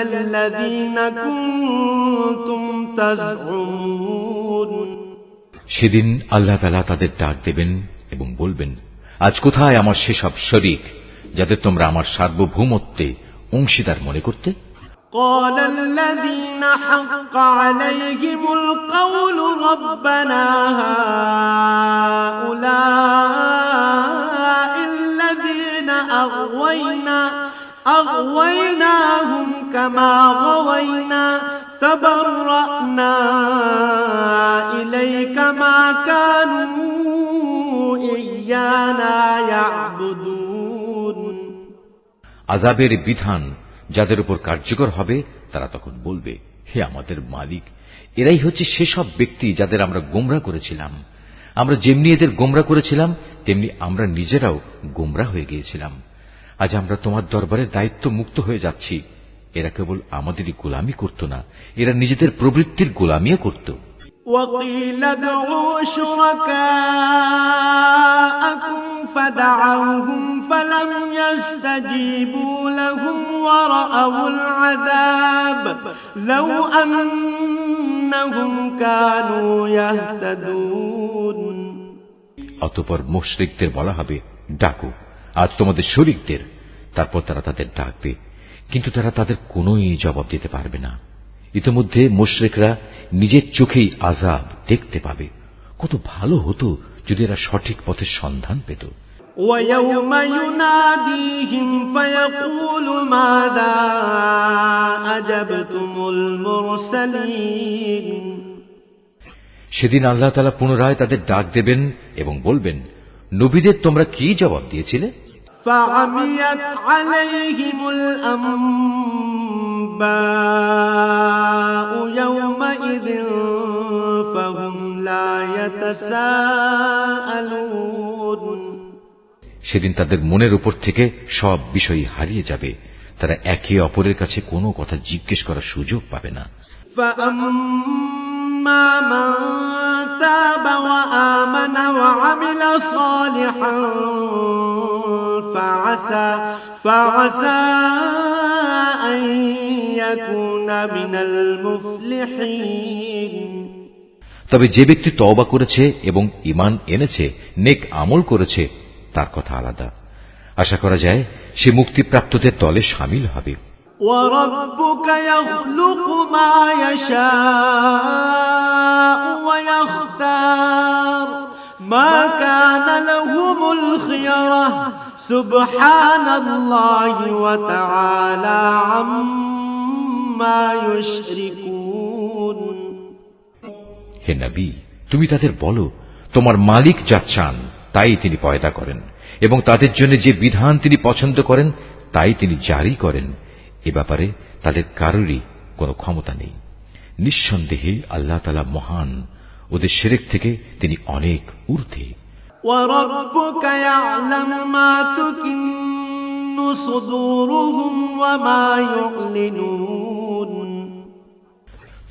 الَّذِينَ كُنتُمْ تَزْعُمُونَ সেদিন আল্লাহ তাআলা তাদের ডাক দেবেন এবং বলবেন, আজ কোথায় আমার সেসব শরীক যাদের তোমরা আমার সার্বভৌমত্বে অংশীদার মনে করতে? قال الذين حق عليهم القول ربنا هؤلاء الذين أغويناهم كما غوينا تبرأنا إليك ما كانوا إيانا يعبدون আযাবের বিধান যাদের উপর কার্যকর হবে তারা তখন বলবে, হে আমাদের মালিক, এরাই হচ্ছে সেসব ব্যক্তি যাদের আমরা গোমরা করেছিলাম। আমরা যেমনি এদের গোমরা করেছিলাম তেমনি আমরা নিজেরাও গোমরা হয়ে গিয়েছিলাম। আজ আমরা তোমার দরবারে দায়িত্ব মুক্ত হয়ে যাচ্ছি। এরা কেবল আমাদেরই গোলামি করত না, এরা নিজেদের প্রবৃত্তির গোলামিও করত। وقيل ادعوا شركاءكم فدعوهم فلم يستجيبوا لهم ورأوا العذاب لو أنهم كانوا يهتدون অতঃপর মুশরিকদের বলা হবে, ডাকো আজ তোমাদের শরীকদের। তারপর তারা তাদের ডাকবে, কিন্তু তারা তাদের কোনোই জবাব দিতে পারবে না। ইতিমধ্যে মুশরিকরা নিজের চোখেই আযাব দেখতে পাবে। কত ভালো হতো যদি এরা সঠিক পথের সন্ধান পেত। وَيَوْمَ يُنَادِيهِمْ فَيَقُولُ مَاذَا أَجَبْتُمُ الْمُرْسَلِينَ সেদিন আল্লাহ তাআলা পুনরায় তাদের ডাক দেবেন এবং বলবেন, নবীদের তোমরা কি জবাব দিয়েছিলে? فَعَمِيَتْ عَلَيْهِمُ الْأَنبَاءُ يَوْمَئِذٍ فَهُمْ لَا يَتَسَاءَلُونَ সেদিন তাদের মনের উপর থেকে সব বিষয় হারিয়ে যাবে, তারা একে অপরের কাছে কোনো কথা জিজ্ঞেস করার সুযোগ পাবে না। فأما من تاب وآمن وعمل صالحا فعسى أن يكون من المفلحين। তবে যে ব্যক্তি তওবা করেছে এবং ঈমান এনেছে, নেক আমল করেছে, তার কথা আলাদা। আশা করা যায় সে মুক্তিপ্রাপ্তদের দলে শামিল হবে। وَرَبُّكَ يَخْلُقُ مَا يَشَاءُ وَيَخْتَارُ مَا كَانَ لَهُمُ الْخِيَرَةُ سُبْحَانَ اللَّهِ وَتَعَالَى عَمَّا يُشْرِكُونَ। হে নবী, তুমি তাদের বলো, তোমার মালিক যা চান তাই তিনি পয়দা করেন এবং তাদের জন্য যে বিধান তিনি পছন্দ করেন তাই তিনি জারি করেন। এ ব্যাপারে তাদের কারোরই কোনো ক্ষমতা নেই। নিঃসন্দেহে আল্লাহ তাআলা মহান, ওদের শিরক থেকে তিনি অনেক ঊর্ধ্বে। وَرَبُّكَ يَعْلَمُ مَا تُكِنُّ صُدُورُهُمْ وَمَا يُعْلِنُونَ।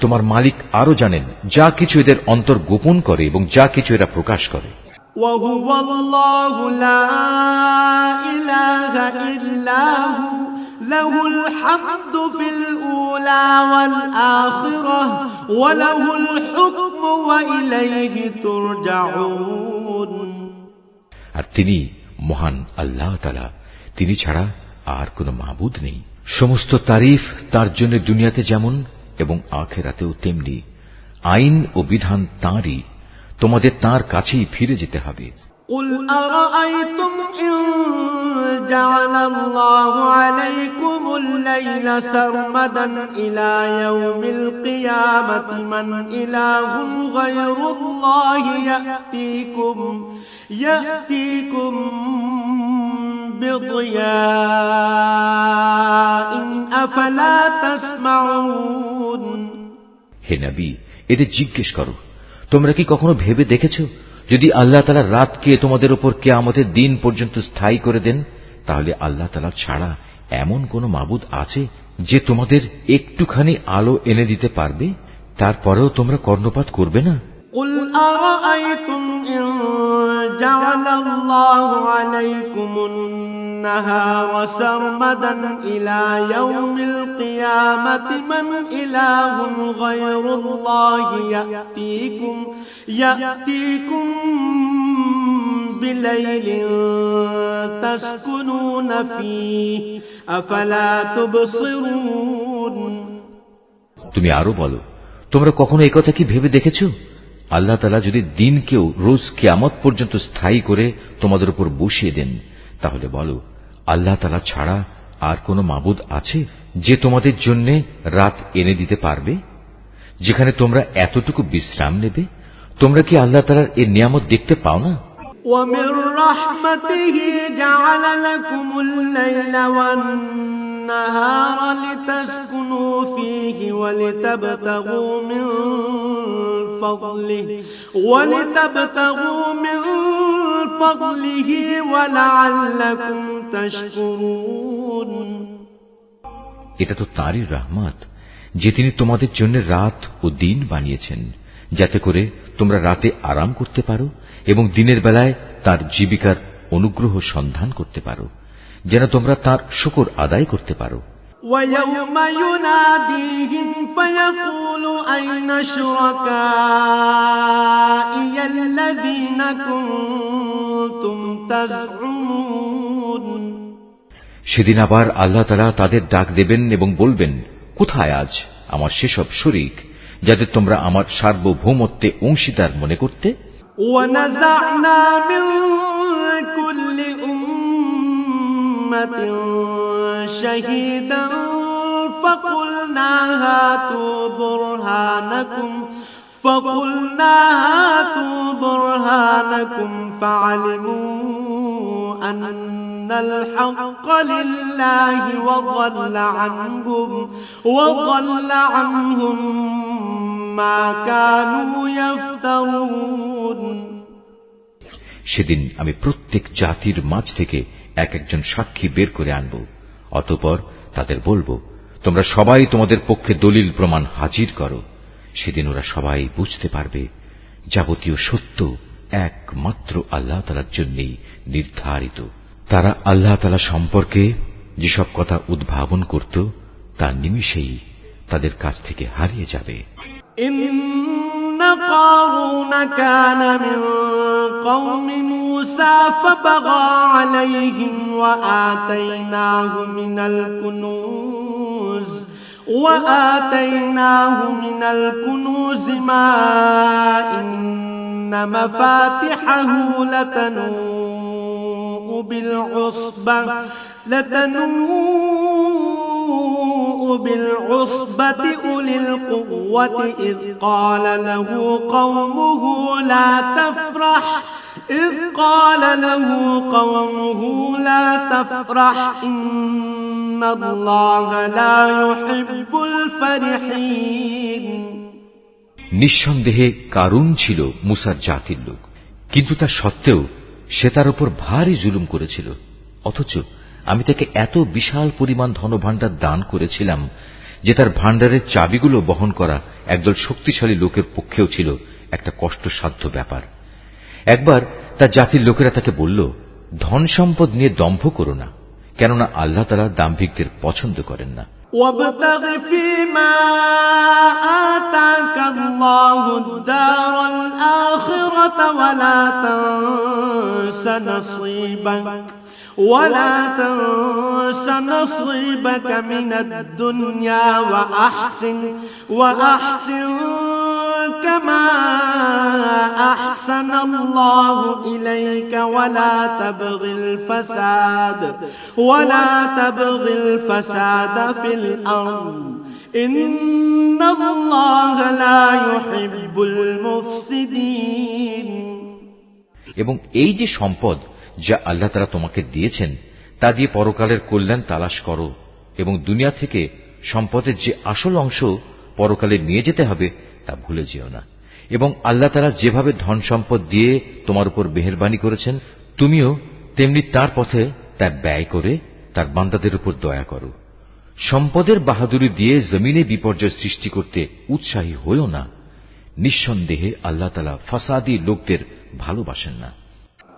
তোমার মালিক আরো জানেন যা কিছু এদের অন্তর গোপন করে এবং যা কিছু এরা প্রকাশ করে। وَهُوَ اللَّهُ لَا إِلَٰهَ إِلَّا هُوَ لَهُ الْحَمْدُ فِي الْأُولَىٰ وَالْآخِرَةِ وَلَهُ الْحُكْمُ وَإِلَيْهِ تُرْجَعُونَ। আর তিনি মহান আল্লাহ তাআলা, তিনি ছাড়া আর কোনো মাবুদ নেই। সমস্ত তারিফ তার জন্য দুনিয়াতে যেমন এবং আখিরাতেও তেমনি। আইন ও বিধান তাঁরই, তোমাদের তাঁর কাছেই ফিরে যেতে হবে। قُلْ أَرَأَيْتُمْ إِن جَعَلَ اللَّهُ عَلَيْكُمُ اللَّيْلَ سَرْمَدًا إِلَى يَوْمِ الْقِيَامَةِ مَنْ إِلَٰهٌ غَيْرُ اللَّهِ يَأْتِيكُم بِضِيَاءٍ أَفَلَا تَسْمَعُونَ। হে নবী, এদের জিজ্ঞেস করো, তোমরা কি কখনো ভেবে দেখেছ, যদি আল্লাহ তাআলা রাতকে তোমাদের উপর কিয়ামতের দিন পর্যন্ত স্থায়ী করে দেন, তাহলে আল্লাহ তাআলা ছাড়া এমন কোন মাবুদ আছে যে তোমাদের একটুখানি আলো এনে দিতে পারবে? তারপরেও তোমরা কর্ণপাত করবে না? قُلْ أَرَأَيْتُمْ إِن جَعَلَ اللَّهُ عَلَيْكُمُ النَّهَارَ سَرْمَدًا إِلَى يَوْمِ الْقِيَامَةِ مَنْ إِلَٰهٌ غَيْرُ اللَّهِ يَأْتِيكُم بِلَيْلٍ تَسْكُنُونَ فِيهِ أَفَلَا تُبْصِرُونَ। তুমি আরো বলো, তোমরা কখনো এই কথা কি ভেবে দেখেছ, আল্লাহ তাআলা যদি দিনকেও রোজ কিয়ামত পর্যন্ত স্থায়ী করে তোমাদের উপর বসিয়ে দেন, তাহলে বলো, আল্লাহ তাআলা ছাড়া আর কোনো মাবুদ আছে যে তোমাদের জন্য রাত এনে দিতে পারবে, যেখানে তোমরা এতটুকু বিশ্রাম নেবে? তোমরা কি আল্লাহ তাআলার এই নিয়ামত দেখতে পাও না? وَمِن رَّحْمَتِهِ جَعَلَ لَكُمُ اللَّيْلَ وَالنَّهَارَ لِتَسْكُنُوا فِيهِ وَلِتَبْتَغُوا مِن فَضْلِهِ وَلَعَلَّكُمْ تَشْكُرُونَ। এটা তো তাঁরই রহমত যে তিনি তোমাদের জন্য রাত ও দিন বানিয়েছেন, যাতে করে তোমরা রাতে আরাম করতে পারো এবং দিনের বেলায় তার জীবিকার অনুগ্রহ সন্ধান করতে পারো, যেন তোমরা তার শুকর আদায় করতে পারো। وَيَوْمَ يُنَادِيهِمْ فَيَقُولُ أَيْنَ شُرَكَائِيَ الَّذِينَ كُنتُمْ تَزْعُمُونَ। সেদিন আবার আল্লাহ তাআলা তাদের ডাক দেবেন এবং বলবেন, কোথায় আজ আমার সেসব শরীক যাদের তোমরা আমার সার্বভৌমত্বে অংশীদার মনে করতে? وَنَزَعْنَا مِن كُلِّ أُمَّةٍ شَهِيدًا فَقُلْنَا هَاتُوا بُرْهَانَكُمْ فَعَلِمُوا أَنَّ الْحَقَّ لِلَّهِ وَضَلَّ عَنْهُمْ مَا كَانُوا يَفْتَرُونَ। সেদিন আমি প্রত্যেক জাতির মাঝ থেকে এক একজন সাক্ষী বের করে আনব, অতঃপর তাদের বলবো, তোমরা সবাই তোমাদের পক্ষে দলিল প্রমাণ হাজির করো। সেদিন ওরা সবাই বুঝতে পারবে যাবতীয় সত্য একমাত্র আল্লাহ তাআলার জন্যই নির্ধারিত। তারা আল্লাহ তাআলা সম্পর্কে যেসব কথা উদ্ভাবন করত তা নিমিষেই তাদের কাছ থেকে হারিয়ে যাবে। إن قارون كان من قوم موسى فبغى عليهم وآتيناه من الكنوز ما إن مفاتحه لتنوء بالعصبة أولي القوة إذ قال له قومه لا تفرح إن الله لا يحب الفرحين। নিঃসন্দেহে কারুন ছিল মুসার জাতির লোক, কিন্তু তা সত্ত্বেও সে তার উপর ভারী জুলুম করেছিল। অথচ আমি তাকে এত বিশাল পরিমাণ ধনভাণ্ডার দান করেছিলাম যে তার ভাণ্ডারের চাবিগুলো বহন করা একদল শক্তিশালী লোকের পক্ষেও ছিল একটা কষ্টসাধ্য ব্যাপার। একবার তার জাতির লোকেরা তাকে বলল, ধন সম্পদ নিয়ে দম্ভ করো না, কেননা আল্লাহ তাআলা দাম্ভিকদের পছন্দ করেন না। وابتغ فيما آتاك الله الدار الآخرة ولا تنس نصيبك من الدنيا وأحسن كما أحسن الله إليك ولا تبغ الفساد في الأرض إن الله لا يحب المفسدين। এবং এই যে সম্পদ যা আল্লাহ তাআলা তোমাকে দিয়েছেন তা দিয়ে পরকালের কল্যাণ তালাশ করো, এবং দুনিয়া থেকে সম্পদের যে আসল অংশ পরকালে নিয়ে যেতে হবে তা ভুলে যেও না। এবং আল্লাহ তাআলা যেভাবে ধন সম্পদ দিয়ে তোমার উপর মেহেরবানি করেছেন, তুমিও তেমনি তার পথে তা ব্যয় করে তার বান্দাদের উপর দয়া করো। সম্পদের বাহাদুরি দিয়ে জমিনে বিপর্যয় সৃষ্টি করতে উৎসাহী হইও না। নিঃসন্দেহে আল্লাহ তাআলা ফাসাদি লোকদের ভালোবাসেন না।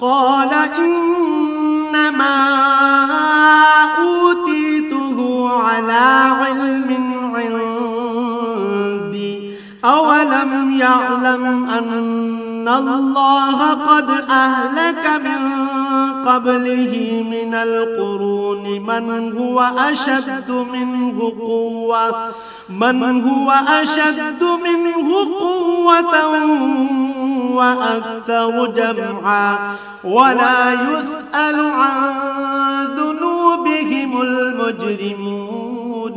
قال إنما أوتيته على علم عندي أولم يعلم أن الله قد أهلك من قبله من القرون من هو أشد منه قوة وأكثر جمعا ولا يسأل عن ذنوبهم المجرمون।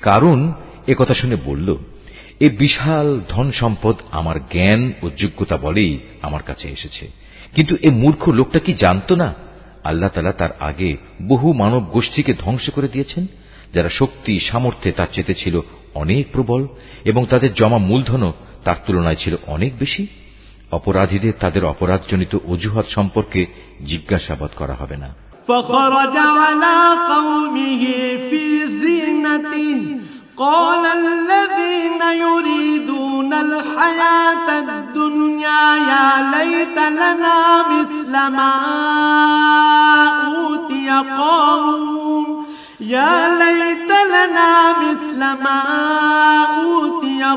কারণ একথা শুনে বলল, এ বিশাল ধন সম্পদ আমার জ্ঞান ও যোগ্যতা বলেই আমার কাছে এসেছে। কিন্তু এ মূর্খ লোকটা কি জানত না আল্লাহ তাআলা তার আগে বহু মানব গোষ্ঠীকে ধ্বংস করে দিয়েছেন, যারা শক্তি সামর্থ্যে তার চেয়ে ছিল অনেক প্রবল, এবং তাদের জমা মূলধনও তার তুলনায় ছিল অনেক বেশি। অপরাধীদের তাদের অপরাধজনিত অজুহাত সম্পর্কে জিজ্ঞাসাবাদ করা হবে না। فخرج على قومه في زينته قال الذين يريدون الحياة الدنيا يا ليت لنا مثل ما أوتي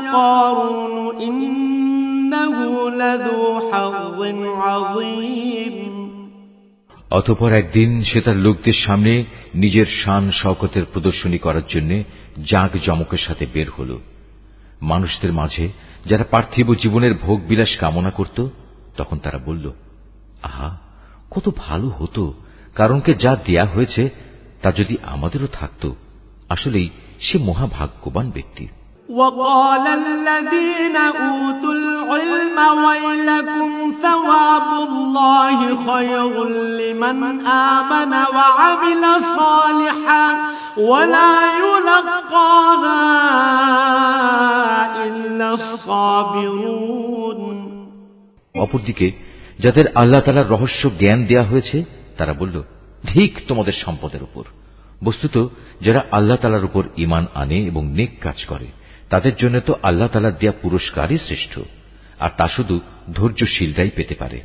قارون إنه لذو حظ عظيم। অতঃপর একদিন সে তার লোকদের সামনে নিজের শান শওকতের প্রদর্শনী করার জন্য জাঁকজমকের সাথে বের হল। মানুষদের মাঝে যারা পার্থিব জীবনের ভোগ বিলাস কামনা করত, তখন তারা বলল, আহা, কত ভালো হতো কারণকে যা দেয়া হয়েছে তা যদি আমাদেরও থাকত। আসলেই সে মহাভাগ্যবান ব্যক্তি। وقال الذين أوتوا العلم ويلكم ثواب الله خير لمن آمن وعمل صالحا ولا يلقاها إلا الصابرون। অপরদিকে যাদের আল্লাহ তাআলার রহস্য জ্ঞান দেয়া হয়েছে তারা বলল, ঠিক তোমাদের সম্পদের উপর, বস্তুত যারা আল্লাহ তাআলার উপর ঈমান আনে এবং নেক কাজ করে তাদের জন্য তো আল্লাহ তাআলার দেয়া পুরস্কারই শ্রেষ্ঠ, আর তা শুধু ধৈর্যশীলরাই পেতে পারে।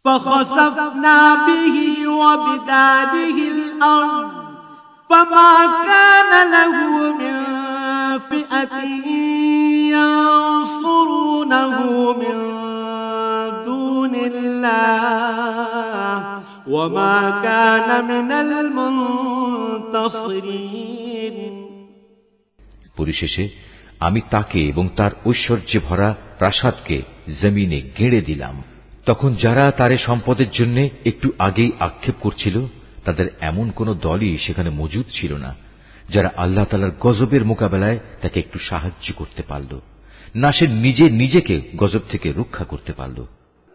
فخسفنا به وبداره الأرض فما كان له من فئة ينصرونه من دون الله وما كان من المنتصرين। পরিশেষে আমি তাকে এবং তার ঐশ্বর্যে ভরা প্রাসাদকে জমিনে গেঁড়ে দিলাম। তখন যারা তারে সম্পদের জন্য একটু আগেই আক্ষেপ করছিল তাদের এমন কোন দলই সেখানে মজুদ ছিল না যারা আল্লাহ তাআলার গজবের মোকাবেলায় তাকে একটু সাহায্য করতে পারল, না সে নিজে নিজেকে গজব থেকে রক্ষা করতে পারল।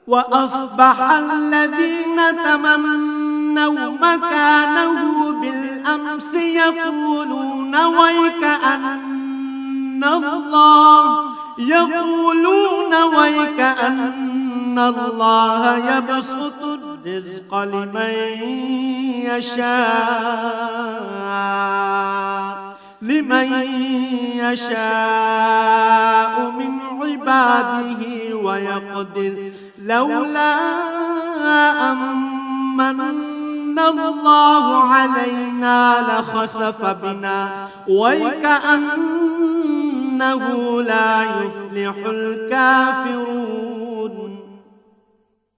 وأصبح الذين تمنوا مكانه بالأمس يقولون ويكأن الله يبسط الرزق لمن يشاء من عباده ويقدر لولا أمن الله علينا لخسف بنا ويكأنه لا يفلح الكافرون।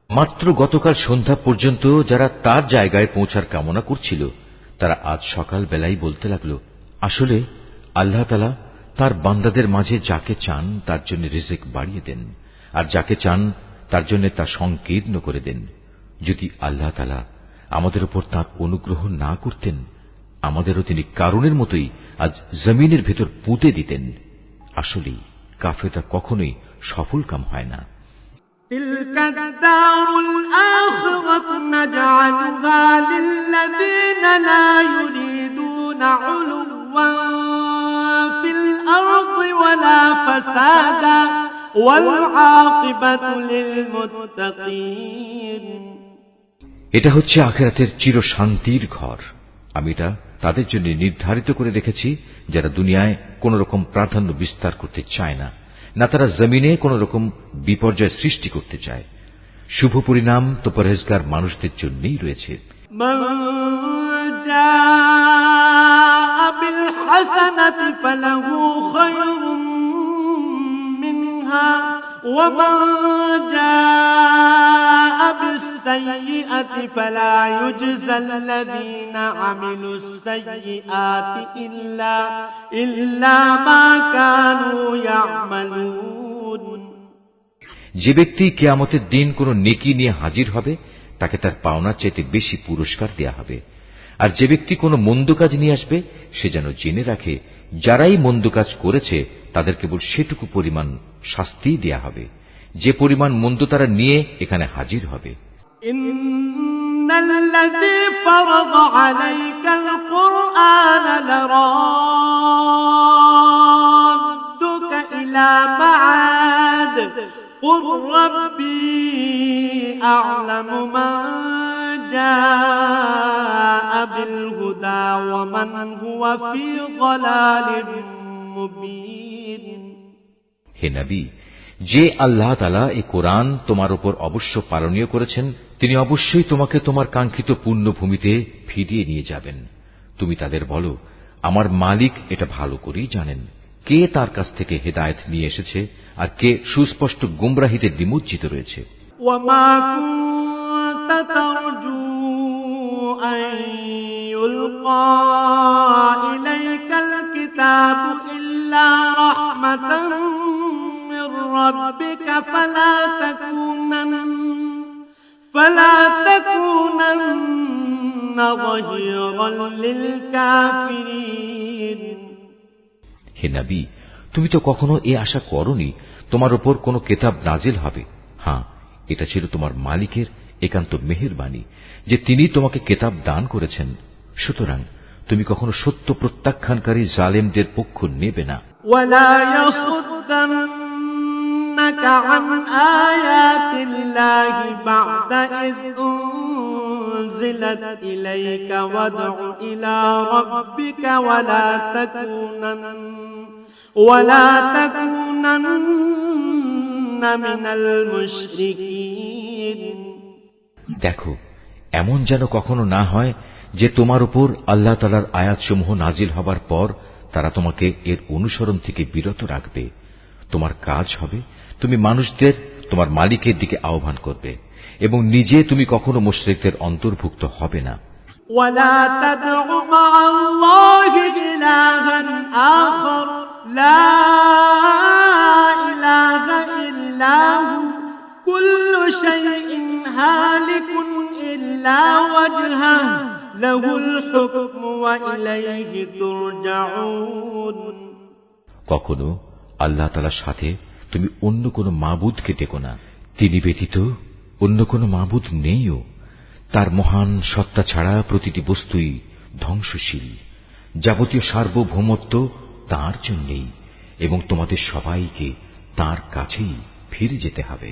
মাত্র গতকাল সন্ধ্যা পর্যন্ত যারা তার জায়গায় পৌঁছার কামনা করছিল তারা আজ সকাল বেলায় বলতে লাগল, আসলে আল্লাহ তাআলা তার বান্দাদের মাঝে যাকে চান তার জন্য রিজিক বাড়িয়ে দেন, আর যাকে চান তার জন্য তা সংকীর্ণ করে দেন। যদি আল্লাহ তাআলা আমাদের উপর তাঁর অনুগ্রহ না করতেন আমাদেরও তিনি কারণের মতোই আজ জমিনের ভেতর পুঁতে দিতেন। আসলেই কাফেররা কখনোই সফল কাম হয় না। تلك الدار الآخرة نجعلها للذين لا يريدون علوا في الأرض ولا فسادا والعاقبة للمتقين। এটা হচ্ছে আখিরাতের চিরশান্তির ঘর। আমি এটা তাদের জন্য নির্ধারিত করে রেখেছি যারা দুনিয়ায় কোন রকম প্রাধান্য বিস্তার করতে চায় না, না তারা জমিনে কোন রকম বিপর্যয় সৃষ্টি করতে চায়। শুভ পরিণাম তো পরহেজগার মানুষদের জন্যই রয়েছে। মান জাআ বিল হাসানাতি ফালাহু খায়রুম মিনহা ওয়া মান জাআ বিস সাইয়্যাতি ফালা ইউজজাল্লাযীনা আমিলুস সাইয়্যাতি ইল্লা মা কানু ইয়ামালুন। যে ব্যক্তি কিয়ামতের দিন কোন নেকি নিয়ে হাজির হবে তাকে তার পাওনার চাইতে বেশি পুরস্কার দেয়া হবে, আর যে ব্যক্তি কোন মন্দ কাজ নিয়ে আসবে সে যেন জেনে রাখে যারাই মন্দ কাজ করেছে তাদের কেবল সেটুকু পরিমাণ শাস্তি দেয়া হবে যে পরিমাণ মন্দ তারা নিয়ে এখানে হাজির হবে। ইন্নাল্লাযী ফারাদা আলাইকাল কুরআনা লারাদ্দুকা ইলা মাআদ قل ربي أعلم من جاء بالهدى ومن هو في ضلال مبين। হে নবী, যে আল্লাহ তাআলা এই কোরআন তোমার উপর অবশ্য পালনীয় করেছেন তিনি অবশ্যই তোমাকে তোমার কাঙ্ক্ষিত পুণ্যভূমিতে ফিরিয়ে নিয়ে যাবেন। তুমি তাদের বলো, আমার মালিক এটা ভালো করেই জানেন কে তার কাছ থেকে হেদায়েত নিয়ে এসেছে আর কে সুস্পষ্ট গুমরাহিতে নিমজ্জিত রয়েছে। ওয়ামা কুনতা তারজু আন ইউলকা ইলাইকাল কিতাবু ইল্লা রাহমাতান মির রাব্বিকা ফালা তাকুনান্না যাহিরান লিল কাফিরিন। হে নবী, তুমি তো কখনো এ আশা করনি তোমার উপর কোন কিতাব নাজিল হবে। হ্যাঁ, এটা ছিল তোমার মালিকের একান্ত মেহেরবানি যে তিনি তোমাকে কিতাব দান করেছেন। সুতরাং তুমি কখনো সত্য প্রত্যাখ্যানকারী জালেমদের পক্ষ নেবে না। ওয়ালা ইয়াসুদ্দান্নাকা আন আয়াতিল্লাহি বা'দা ইয أنزلت إليك وادع إلى ربك ولا تكونن من المشركين দেখো, এমন যেন কখনো না হয় যে তোমার উপর আল্লাহ তাআলার আয়াতসমূহ নাজিল হবার পর তারা তোমাকে এর অনুসরণ থেকে বিরত রাখবে। তোমার কাজ হবে তুমি মানুষদের তোমার মালিকের দিকে আহ্বান করবে এবং নিজে তুমি কখনো মুশরিকদের অন্তর্ভুক্ত হবে না। ولا تدع مع الله إلها آخر لا إله إلا هو كل شيء هالك إلا وجهه له الحكم وإليه ترجعون কখনো আল্লাহ তাআলার সাথে তুমি অন্য কোনো মাবুদকে ডেকো না। তিনি ব্যতীত অন্য কোনো মাবুদ নেইও। তার মহান সত্তা ছাড়া প্রতিটি বস্তুই ধ্বংসশীল। যাবতীয় সার্বভৌমত্ব তাঁর জন্যই এবং তোমাদের সবাইকে তাঁর কাছেই ফিরে যেতে হবে।